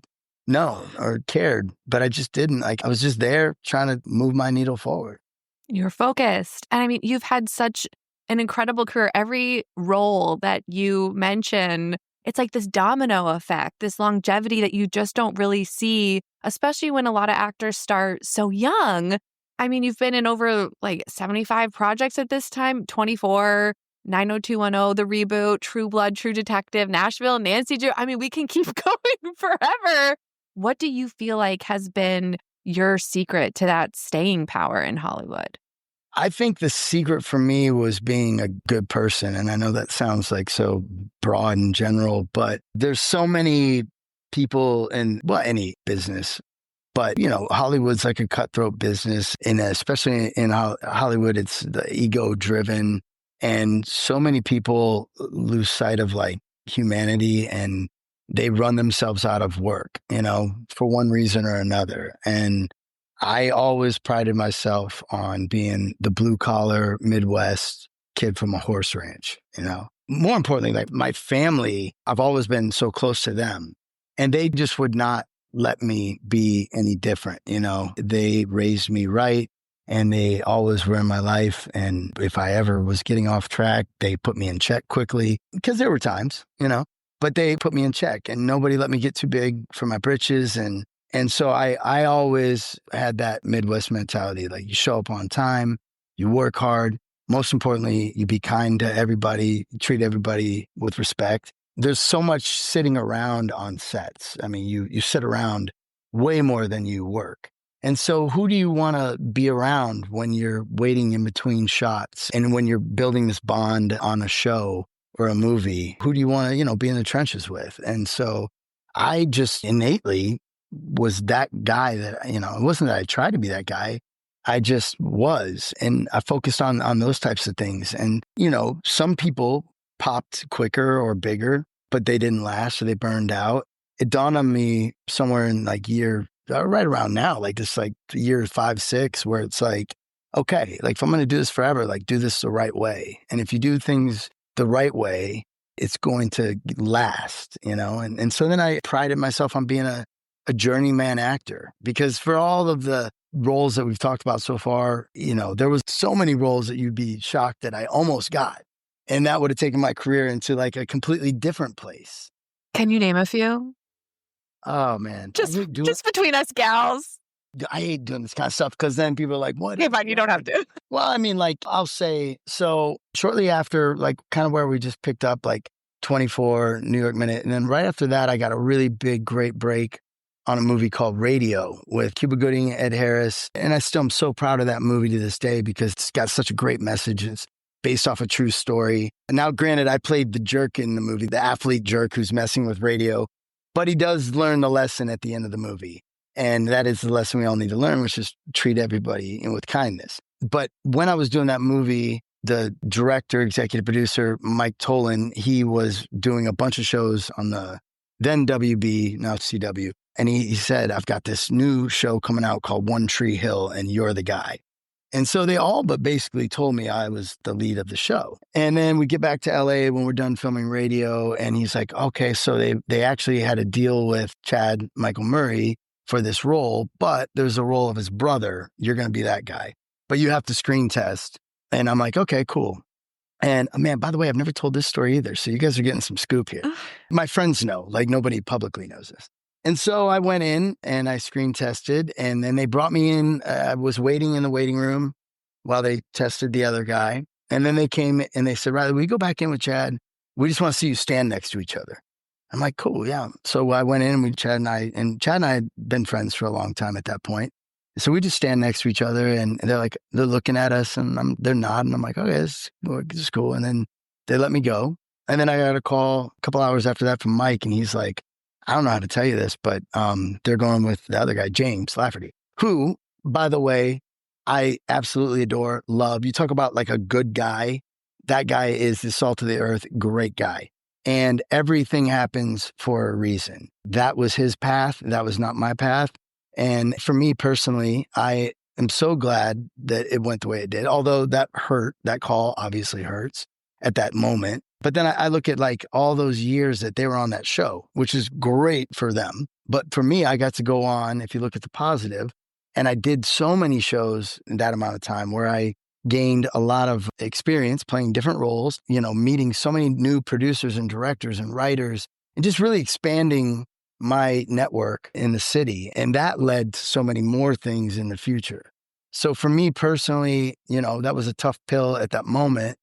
known or cared, but I just didn't. Like, I was just there trying to move my needle forward. You're focused. And I mean, you've had such an incredible career. Every role that you mention, it's like this domino effect, this longevity that you just don't really see, especially when a lot of actors start so young. I mean, you've been in over like 75 projects at this time, 24, 90210, The Reboot, True Blood, True Detective, Nashville, Nancy Drew. I mean, we can keep going forever. What do you feel like has been your secret to that staying power in Hollywood? I think the secret for me was being a good person. And I know that sounds like so broad and general, but there's so many people in, well, any business. But, Hollywood's like a cutthroat business. And especially in Hollywood, it's the ego driven. And so many people lose sight of like humanity and they run themselves out of work, for one reason or another. And I always prided myself on being the blue collar Midwest kid from a horse ranch, More importantly, like my family, I've always been so close to them and they just would not let me be any different. They raised me right and they always were in my life. And if I ever was getting off track, they put me in check quickly because there were times, but they put me in check and nobody let me get too big for my britches. And so I always had that Midwest mentality, like you show up on time, you work hard. Most importantly, you be kind to everybody, you treat everybody with respect. There's so much sitting around on sets. I mean, you sit around way more than you work. And so who do you want to be around when you're waiting in between shots and when you're building this bond on a show or a movie? Who do you want to, be in the trenches with? And so I just innately was that guy that, it wasn't that I tried to be that guy. I just was. And I focused on those types of things. And, some people popped quicker or bigger, but they didn't last, so they burned out. It dawned on me somewhere in like right around now, like this, like year 5, 6, where it's like, okay, like if I'm going to do this forever, like do this the right way. And if you do things the right way, it's going to last, And so then I prided myself on being a journeyman actor, because for all of the roles that we've talked about so far, there was so many roles that you'd be shocked that I almost got. And that would have taken my career into like a completely different place. Can you name a few? Oh man. Just between us gals. I hate doing this kind of stuff because then people are like, what? Okay, fine, you don't have to. Well, I mean, like I'll say, so shortly after, like kind of where we just picked up, like 24, New York Minute. And then right after that, I got a really big, great break on a movie called Radio with Cuba Gooding, Ed Harris. And I still am so proud of that movie to this day because it's got such a great message. It's based off a true story. And now, granted, I played the jerk in the movie, the athlete jerk who's messing with radio, but he does learn the lesson at the end of the movie. And that is the lesson we all need to learn, which is treat everybody with kindness. But when I was doing that movie, the director, executive producer, Mike Tolan, he was doing a bunch of shows on the then WB, now CW. And he said, I've got this new show coming out called One Tree Hill, and you're the guy. And so they all but basically told me I was the lead of the show. And then we get back to LA when we're done filming Radio. And he's like, okay, so they actually had a deal with Chad Michael Murray for this role, but there's a role of his brother. You're going to be that guy, but you have to screen test. And I'm like, okay, cool. And man, by the way, I've never told this story either. So you guys are getting some scoop here. My friends know, like nobody publicly knows this. And so I went in and I screen tested, and then they brought me in. I was waiting in the waiting room while they tested the other guy. And then they came and they said, Riley, will you go back in with Chad? We just want to see you stand next to each other. I'm like, cool, yeah. So I went in with Chad and Chad and I had been friends for a long time at that point. So we just stand next to each other, and they're looking at us, and they're nodding. I'm like, okay, this is cool. And then they let me go. And then I got a call a couple hours after that from Mike, and he's like, I don't know how to tell you this, but they're going with the other guy, James Lafferty, who, by the way, I absolutely adore, love. You talk about like a good guy. That guy is the salt of the earth, great guy. And everything happens for a reason. That was his path. That was not my path. And for me personally, I am so glad that it went the way it did. Although that hurt, that call obviously hurts at that moment. But then I look at like all those years that they were on that show, which is great for them. But for me, I got to go on, if you look at the positive, and I did so many shows in that amount of time where I gained a lot of experience playing different roles, meeting so many new producers and directors and writers, and just really expanding my network in the city. And that led to so many more things in the future. So for me personally, that was a tough pill at that moment.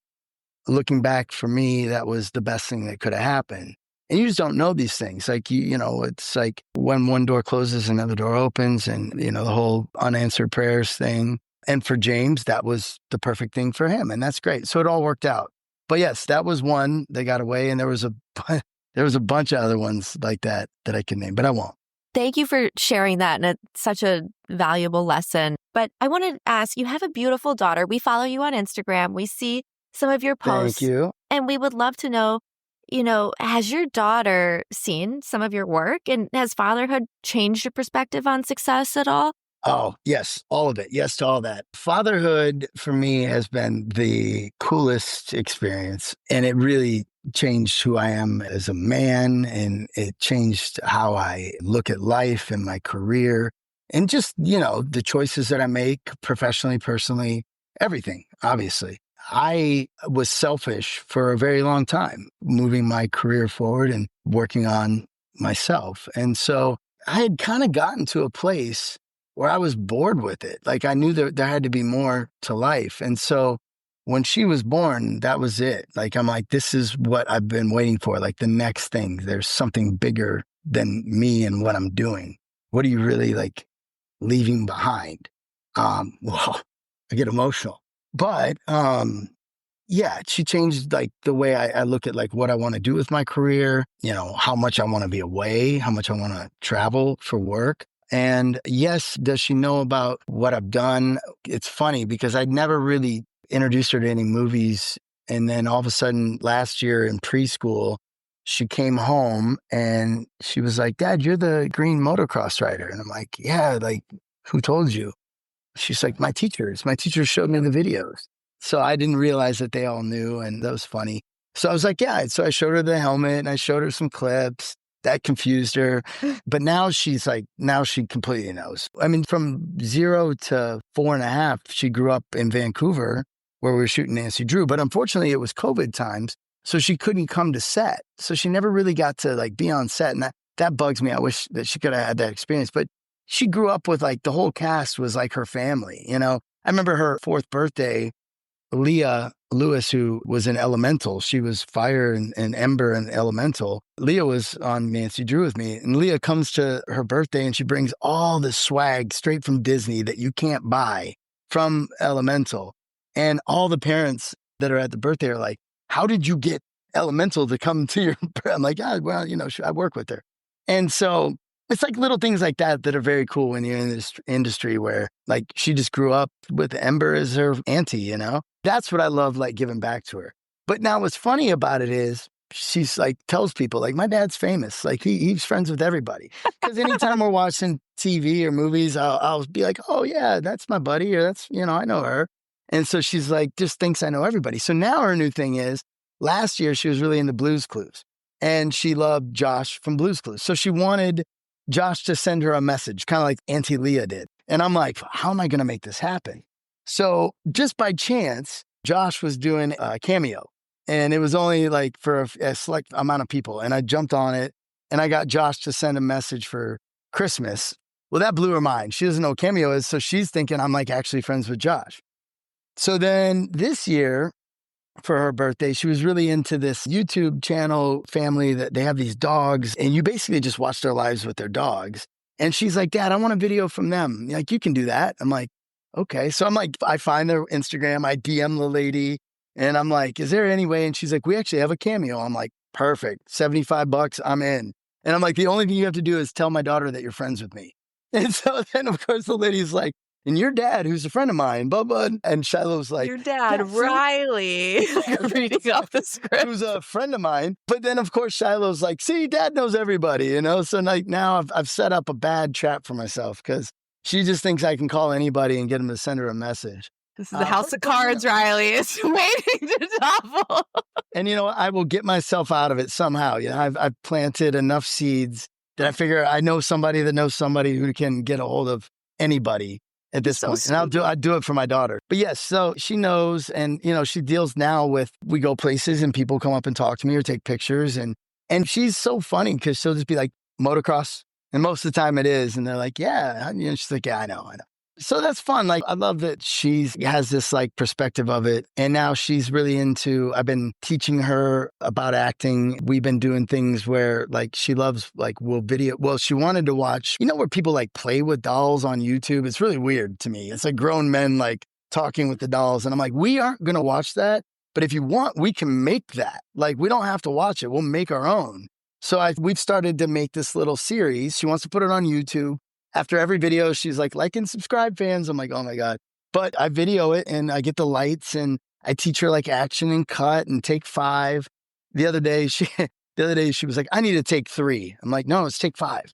Looking back, for me, that was the best thing that could have happened. And you just don't know these things. Like, it's like when one door closes, another door opens, and, the whole unanswered prayers thing. And for James, that was the perfect thing for him. And that's great. So it all worked out. But yes, that was one that got away. And there was a bunch of other ones like that I can name, but I won't. Thank you for sharing that. And it's such a valuable lesson. But I want to ask, you have a beautiful daughter. We follow you on Instagram. We see some of your posts. Thank you. And we would love to know, has your daughter seen some of your work, and has fatherhood changed your perspective on success at all? Oh, yes, all of it. Yes to all that. Fatherhood for me has been the coolest experience, and it really changed who I am as a man, and it changed how I look at life and my career, and just, the choices that I make professionally, personally, everything, obviously. I was selfish for a very long time, moving my career forward and working on myself. And so I had kind of gotten to a place where I was bored with it. Like I knew that there had to be more to life. And so when she was born, that was it. Like, I'm like, this is what I've been waiting for. Like the next thing, there's something bigger than me and what I'm doing. What are you really like leaving behind? Well, I get emotional. But yeah, she changed like the way I look at like what I want to do with my career, how much I want to be away, how much I want to travel for work. And yes, does she know about what I've done? It's funny because I'd never really introduced her to any movies. And then all of a sudden last year in preschool, she came home and she was like, Dad, you're the green motocross rider. And I'm like, yeah, like who told you? She's like, my teachers showed me the videos. So I didn't realize that they all knew. And that was funny. So I was like, yeah. So I showed her the helmet and I showed her some clips. That confused her. But now she completely knows. I mean, from 0 to 4.5, she grew up in Vancouver where we were shooting Nancy Drew. But unfortunately, it was COVID times. So she couldn't come to set. So she never really got to like be on set. And that bugs me. I wish that she could have had that experience. But she grew up with like the whole cast was like her family. I remember her 4th birthday, Leah Lewis, who was in Elemental. She was Fire and Ember in Elemental. Leah was on Nancy Drew with me. And Leah comes to her birthday and she brings all the swag straight from Disney that you can't buy from Elemental. And all the parents that are at the birthday are like, how did you get Elemental to come to your birthday? I'm like, yeah, well, I work with her. And so it's like little things like that are very cool when you're in this industry where like she just grew up with Ember as her auntie, That's what I love, like giving back to her. But now what's funny about it is she's like tells people like my dad's famous. Like he's friends with everybody. Because anytime we're watching TV or movies, I'll be like, oh yeah, that's my buddy, or that's, I know her. And so she's like, just thinks I know everybody. So now her new thing is last year she was really into Blue's Clues and she loved Josh from Blue's Clues. So she wanted Josh to send her a message, kind of like Auntie Leah did. And I'm like, how am I going to make this happen? So just by chance, Josh was doing a cameo and it was only like for a select amount of people. And I jumped on it and I got Josh to send a message for Christmas. Well, that blew her mind. She doesn't know what Cameo is, so she's thinking I'm like actually friends with Josh. So then this year, for her birthday, she was really into this YouTube channel family that they have these dogs, and you basically just watch their lives with their dogs. And she's like, Dad, I want a video from them. Like, you can do that. I'm like, okay. So I'm like, I find their Instagram, I DM the lady, and I'm like, is there any way? And she's like, we actually have a Cameo. I'm like, perfect. $75, I'm in. And I'm like, the only thing you have to do is tell my daughter that you're friends with me. And so then, of course, the lady's like, and your dad, who's a friend of mine, blah, blah. And Shiloh's like, Your dad, yeah, Riley, reading off the script. who's a friend of mine. But then, of course, Shiloh's like, see, Dad knows everybody, you know? So like now I've set up a bad trap for myself because she just thinks I can call anybody and get them to send her a message. This is the house of cards, Riley. It's waiting to topple. And, you know, I will get myself out of it somehow. You know, I've planted enough seeds that I figure I know somebody that knows somebody who can get a hold of anybody at this point. Sweet. And I'd do it for my daughter. But yes, so she knows, and, you know, she deals now with, we go places and people come up and talk to me or take pictures. And she's so funny because she'll just be like, motocross. And most of the time it is. And they're like, yeah. And, you know, she's like, yeah, I know. So that's fun. Like, I love that she has this like perspective of it. And now she's really into, I've been teaching her about acting. We've been doing things where like she loves like she wanted to watch, you know, where people like play with dolls on YouTube. It's really weird to me. It's like grown men like talking with the dolls. And I'm like, we aren't going to watch that. But if you want, we can make that. Like, we don't have to watch it. We'll make our own. So we've started to make this little series. She wants to put it on YouTube. After every video, she's like and subscribe, fans. I'm like, oh my God. But I video it and I get the lights and I teach her like action and cut and take 5. The other day she was like, I need to take 3. I'm like, no, it's take 5.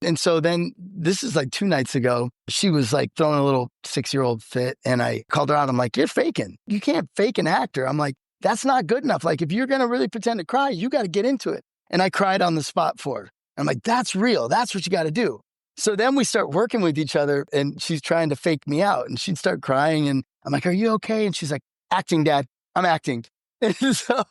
And so then this is like 2 nights ago, she was like throwing a little 6-year-old fit and I called her out. I'm like, you're faking. You can't fake an actor. I'm like, that's not good enough. Like, if you're going to really pretend to cry, you got to get into it. And I cried on the spot for her. I'm like, that's real. That's what you got to do. So then we start working with each other and she's trying to fake me out and she'd start crying and I'm like, are you okay? And she's like, acting, Dad, I'm acting. And so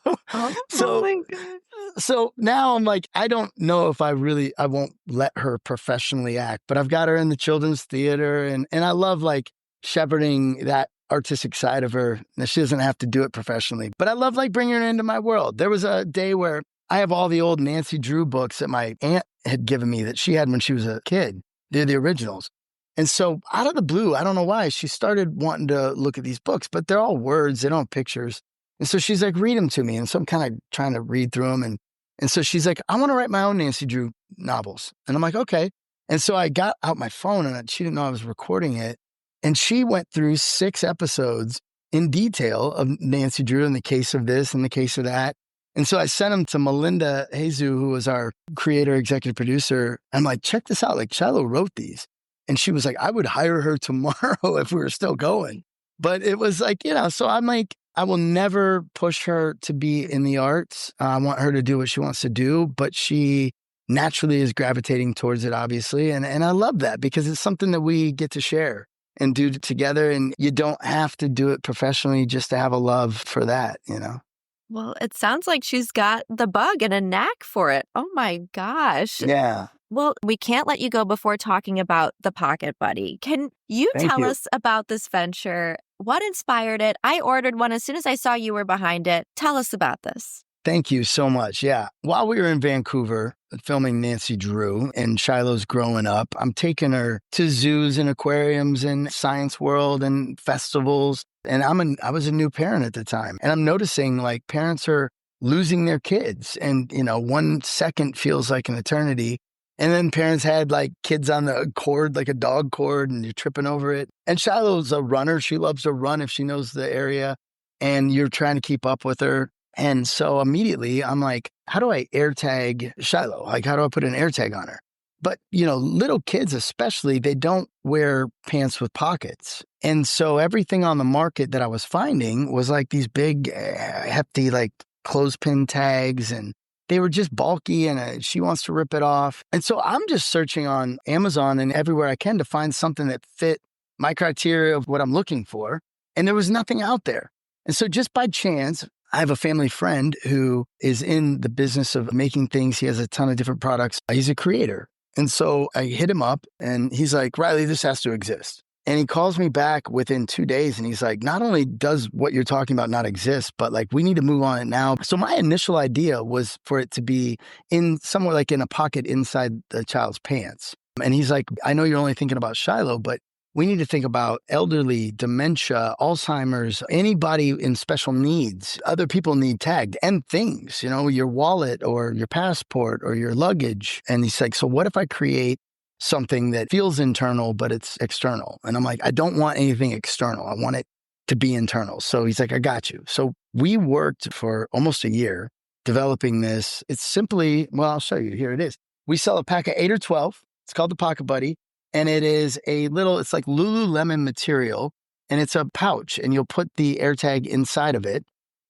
now I'm like, I don't know if I won't let her professionally act, but I've got her in the children's theater and I love like shepherding that artistic side of her. She doesn't have to do it professionally, but I love like bringing her into my world. There was a day where I have all the old Nancy Drew books that my aunt had given me that she had when she was a kid. They're the originals. And so out of the blue, I don't know why, she started wanting to look at these books, but they're all words. They don't have pictures. And so she's like, read them to me. And so I'm kind of trying to read through them. And so she's like, I want to write my own Nancy Drew novels. And I'm like, okay. And so I got out my phone and she didn't know I was recording it. And she went through 6 episodes in detail of Nancy Drew in the case of this and the case of that. And so I sent them to Melinda Hazu, who was our creator, executive producer. I'm like, check this out. Like, Shiloh wrote these. And she was like, I would hire her tomorrow if we were still going. But it was like, you know, so I'm like, I will never push her to be in the arts. I want her to do what she wants to do, but she naturally is gravitating towards it, obviously. And I love that because it's something that we get to share and do together. And you don't have to do it professionally just to have a love for that, you know? Well, it sounds like she's got the bug and a knack for it. Oh my gosh. Yeah. Well, we can't let you go before talking about the Pocket Buddy. Can you tell us about this venture? What inspired it? I ordered one as soon as I saw you were behind it. Tell us about this. Thank you so much. Yeah. While we were in Vancouver filming Nancy Drew and Shiloh's growing up, I'm taking her to zoos and aquariums and Science World and festivals. And I was a new parent at the time. And I'm noticing like parents are losing their kids. And, you know, 1 second feels like an eternity. And then parents had like kids on the cord, like a dog cord, and you're tripping over it. And Shiloh's a runner. She loves to run if she knows the area. And you're trying to keep up with her. And so immediately I'm like, how do I air tag Shiloh? Like, how do I put an air tag on her? But, you know, little kids especially, they don't wear pants with pockets. And so everything on the market that I was finding was like these big, hefty, like clothespin tags. And they were just bulky and she wants to rip it off. And so I'm just searching on Amazon and everywhere I can to find something that fit my criteria of what I'm looking for. And there was nothing out there. And so just by chance, I have a family friend who is in the business of making things. He has a ton of different products. He's a creator. And so I hit him up and he's like, Riley, this has to exist. And he calls me back within 2 days and he's like, not only does what you're talking about not exist, but like we need to move on it now. So my initial idea was for it to be in somewhere like in a pocket inside the child's pants. And he's like, I know you're only thinking about Shiloh, but we need to think about elderly, dementia, Alzheimer's, anybody in special needs. Other people need tagged and things, your wallet or your passport or your luggage. And he's like, so what if I create something that feels internal, but it's external? And I'm like, I don't want anything external. I want it to be internal. So he's like, I got you. So we worked for almost a year developing this. It's simply, well, I'll show you. Here it is. We sell a pack of 8 or 12. It's called the Pocket Buddy. And it is it's like Lululemon material, and it's a pouch, and you'll put the AirTag inside of it,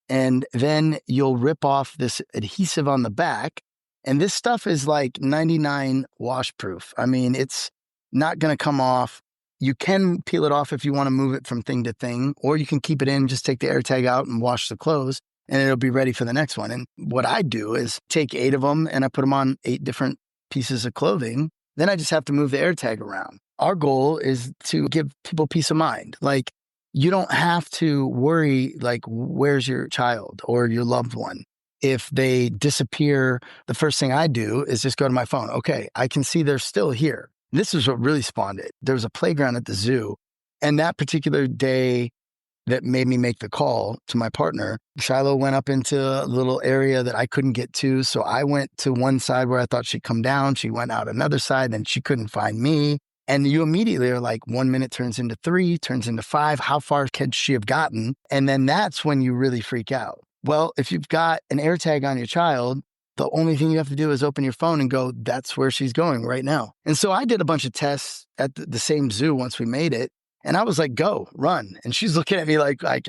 and then you'll rip off this adhesive on the back. And this stuff is like 99 washproof. I mean, it's not going to come off. You can peel it off if you want to move it from thing to thing, or you can keep it in, just take the AirTag out and wash the clothes, and it'll be ready for the next one. And what I do is take 8 of them, and I put them on 8 different pieces of clothing. Then I just have to move the AirTag around. Our goal is to give people peace of mind. Like, you don't have to worry, like, where's your child or your loved one? If they disappear, the first thing I do is just go to my phone. Okay, I can see they're still here. This is what really spawned it. There was a playground at the zoo. And that particular day that made me make the call to my partner, Shiloh went up into a little area that I couldn't get to. So I went to one side where I thought she'd come down. She went out another side, then she couldn't find me. And you immediately are like, 1 minute turns into 3, turns into 5. How far could she have gotten? And then that's when you really freak out. Well, if you've got an AirTag on your child, the only thing you have to do is open your phone and go, that's where she's going right now. And so I did a bunch of tests at the same zoo once we made it. And I was like, go, run. And she's looking at me like, I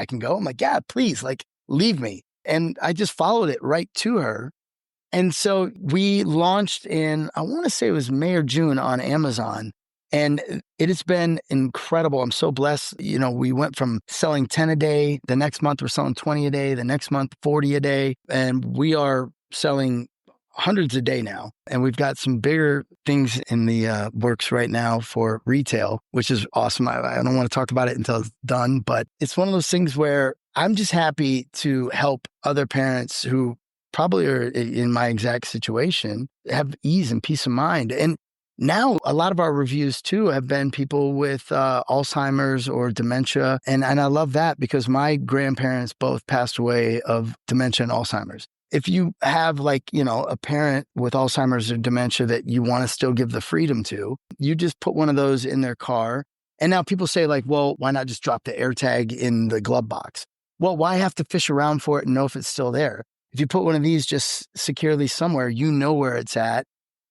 can go. I'm like, yeah, please, like, leave me. And I just followed it right to her. And so we launched in, I want to say it was May or June on Amazon. And it has been incredible. I'm so blessed. We went from selling 10 a day. The next month, we're selling 20 a day. The next month, 40 a day. And we are selling hundreds a day now. And we've got some bigger things in the works right now for retail, which is awesome. I don't want to talk about it until it's done, but it's one of those things where I'm just happy to help other parents who probably are in my exact situation have ease and peace of mind. And now a lot of our reviews too have been people with Alzheimer's or dementia. And I love that because my grandparents both passed away of dementia and Alzheimer's. If you have a parent with Alzheimer's or dementia that you want to still give the freedom to, you just put one of those in their car. And now people say well, why not just drop the AirTag in the glove box? Well, why have to fish around for it and know if it's still there? If you put one of these just securely somewhere, you know where it's at.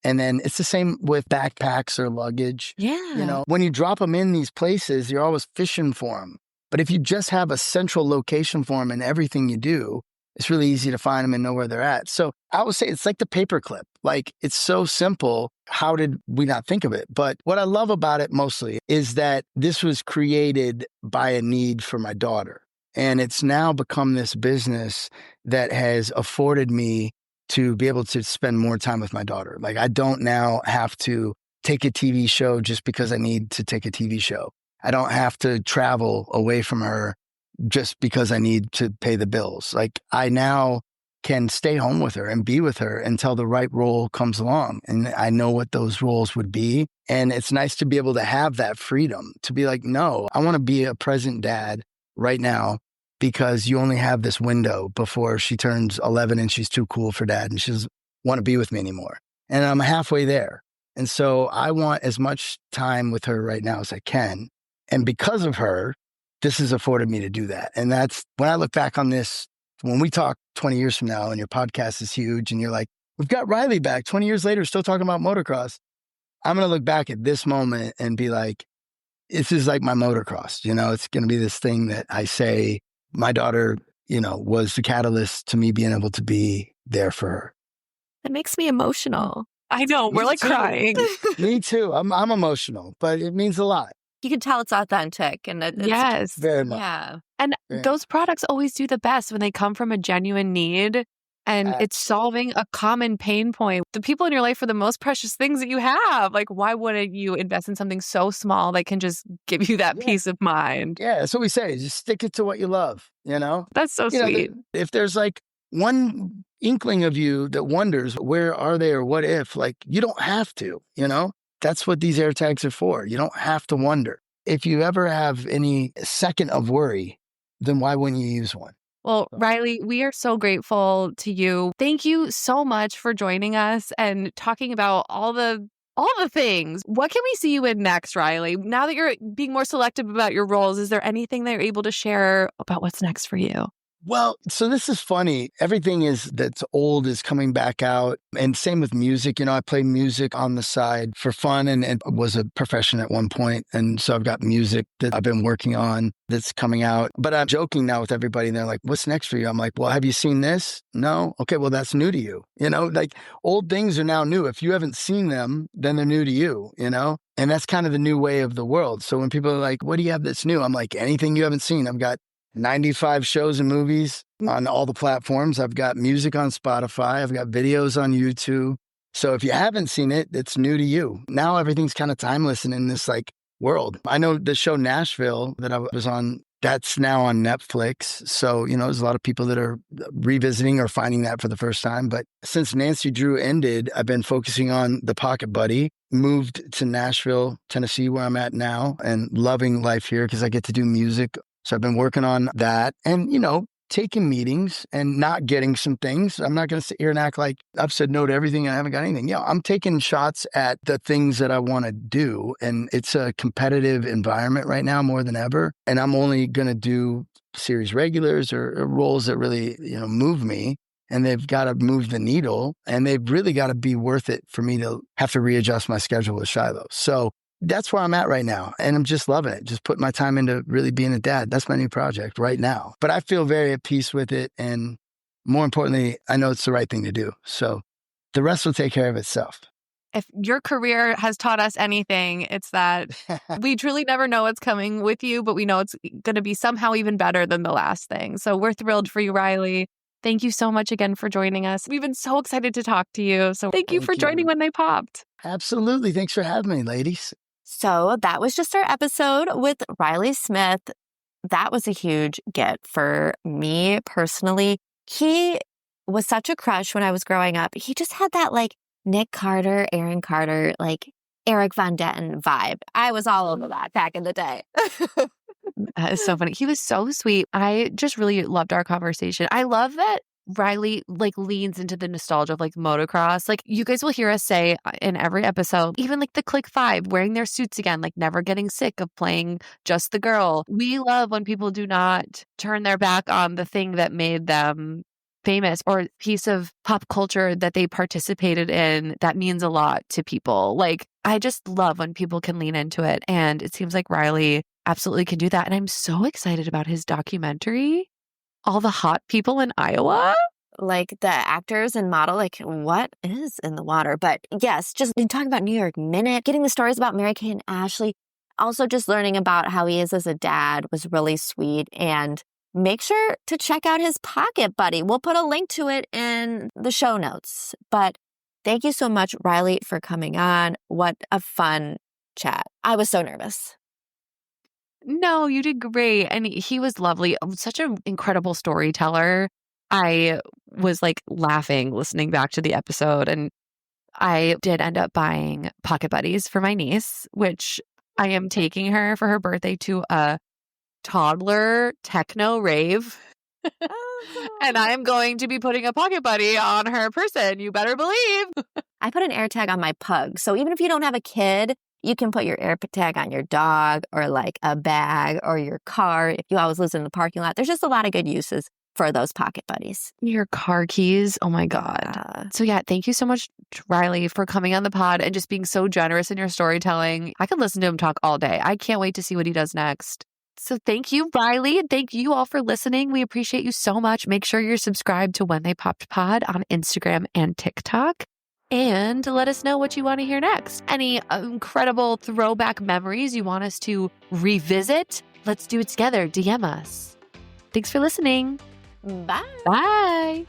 And then it's the same with backpacks or luggage. Yeah. When you drop them in these places, you're always fishing for them. But if you just have a central location for them in everything you do, it's really easy to find them and know where they're at. So I would say it's like the paperclip. Like, it's so simple. How did we not think of it? But what I love about it mostly is that this was created by a need for my daughter. And it's now become this business that has afforded me to be able to spend more time with my daughter. Like, I don't now have to take a TV show just because I need to take a TV show. I don't have to travel away from her just because I need to pay the bills. Like, I now can stay home with her and be with her until the right role comes along. And I know what those roles would be. And it's nice to be able to have that freedom to be like, no, I want to be a present dad right now because you only have this window before she turns 11 and she's too cool for dad and she doesn't want to be with me anymore. And I'm halfway there. And so I want as much time with her right now as I can. And because of her, this has afforded me to do that. And that's when I look back on this, when we talk 20 years from now and your podcast is huge and you're like, we've got Riley back 20 years later, still talking about motocross. I'm going to look back at this moment and be like, this is like my motocross. It's going to be this thing that I say my daughter, was the catalyst to me being able to be there for her. That makes me emotional. I know. We're like crying. Me too. I'm emotional, but it means a lot. you can tell it's authentic. And it's Yes. Very much. yeah. And Very those products always do the best when they come from a genuine need and it's solving a common pain point. The people in your life are the most precious things that you have. Like, why wouldn't you invest in something so small that can just give you that peace of mind? Yeah, that's what we say. Just stick it to what you love, you know? That's so You know, sweet. if there's like one inkling of you that wonders where are they or what if, like you don't have to, you know? That's what these air tags are for. You don't have to wonder. If you ever have any second of worry, then why wouldn't you use one? Well, Riley, we are so grateful to you. Thank you so much for joining us and talking about all the things. What can we see you in next, Riley? Now that you're being more selective about your roles, is there anything that you're able to share about what's next for you? Well, so this is funny. Everything that's old is coming back out. And same with music. You know, I play music on the side for fun and was a profession at one point. And so I've got music that I've been working on that's coming out. But I'm joking now with everybody. And they're like, what's next for you? I'm like, well, have you seen this? No? Okay, well, that's new to you. You know, like old things are now new. If you haven't seen them, then they're new to you, you know? And that's kind of the new way of the world. So when people are like, what do you have that's new? I'm like, anything you haven't seen. I've got 95 shows and movies on all the platforms. I've got music on Spotify. I've got videos on YouTube. So if you haven't seen it, it's new to you. Now everything's kind of timeless and in this like world. I know the show Nashville that I was on, that's now on Netflix. So, you know, there's a lot of people that are revisiting or finding that for the first time. But since Nancy Drew ended, I've been focusing on The Pocket Buddy, moved to Nashville, Tennessee, where I'm at now, and loving life here because I get to do music. So I've been working on that and, you know, taking meetings and not getting some things. I'm not going to sit here and act like I've said no to everything and I haven't got anything. Yeah, I'm taking shots at the things that I want to do. And it's a competitive environment right now more than ever. And I'm only going to do series regulars or roles that really, you know, move me. And they've got to move the needle and they've really got to be worth it for me to have to readjust my schedule with Shiloh. So that's where I'm at right now. And I'm just loving it. Just putting my time into really being a dad. That's my new project right now. But I feel very at peace with it. And more importantly, I know it's the right thing to do. So the rest will take care of itself. If your career has taught us anything, it's that we truly never know what's coming with you, but we know it's going to be somehow even better than the last thing. So we're thrilled for you, Riley. Thank you so much again for joining us. We've been so excited to talk to you. So thank you for joining When They Popped. Absolutely. Thanks for having me, ladies. So that was just our episode with Riley Smith. That was a huge get for me personally. He was such a crush when I was growing up. He just had that like Nick Carter, Aaron Carter, like Eric Von Detten vibe. I was all over that back in the day. That is so funny. He was so sweet. I just really loved our conversation. I love that Riley like leans into the nostalgia of like motocross. Like you guys will hear us say in every episode, even like the Click Five wearing their suits again, like never getting sick of playing just the girl. We love when people do not turn their back on the thing that made them famous or a piece of pop culture that they participated in that means a lot to people. Like I just love when people can lean into it. And it seems like Riley absolutely can do that. And I'm so excited about his documentary. All the hot people in Iowa? Like the actors and model, like what is in the water? But yes, just talking about New York Minute, getting the stories about Mary-Kate and Ashley. Also just learning about how he is as a dad was really sweet. And make sure to check out his Pocket Buddy. We'll put a link to it in the show notes. But thank you so much, Riley, for coming on. What a fun chat. I was so nervous. No, you did great. And he was lovely. Such an incredible storyteller. I was like laughing listening back to the episode. And I did end up buying Pocket Buddies for my niece, which I am taking her for her birthday to a toddler techno rave. And I am going to be putting a Pocket Buddy on her person. You better believe. I put an AirTag on my pug. So even if you don't have a kid, you can put your AirTag on your dog or like a bag or your car. If you always listen in the parking lot, there's just a lot of good uses for those Pocket Buddies. Your car keys. Oh my God. So yeah, thank you so much, Riley, for coming on the pod and just being so generous in your storytelling. I could listen to him talk all day. I can't wait to see what he does next. So thank you, Riley. And thank you all for listening. We appreciate you so much. Make sure you're subscribed to When They Popped Pod on Instagram and TikTok. And let us know what you want to hear next. Any incredible throwback memories you want us to revisit? Let's do it together. DM us. Thanks for listening. Bye. Bye.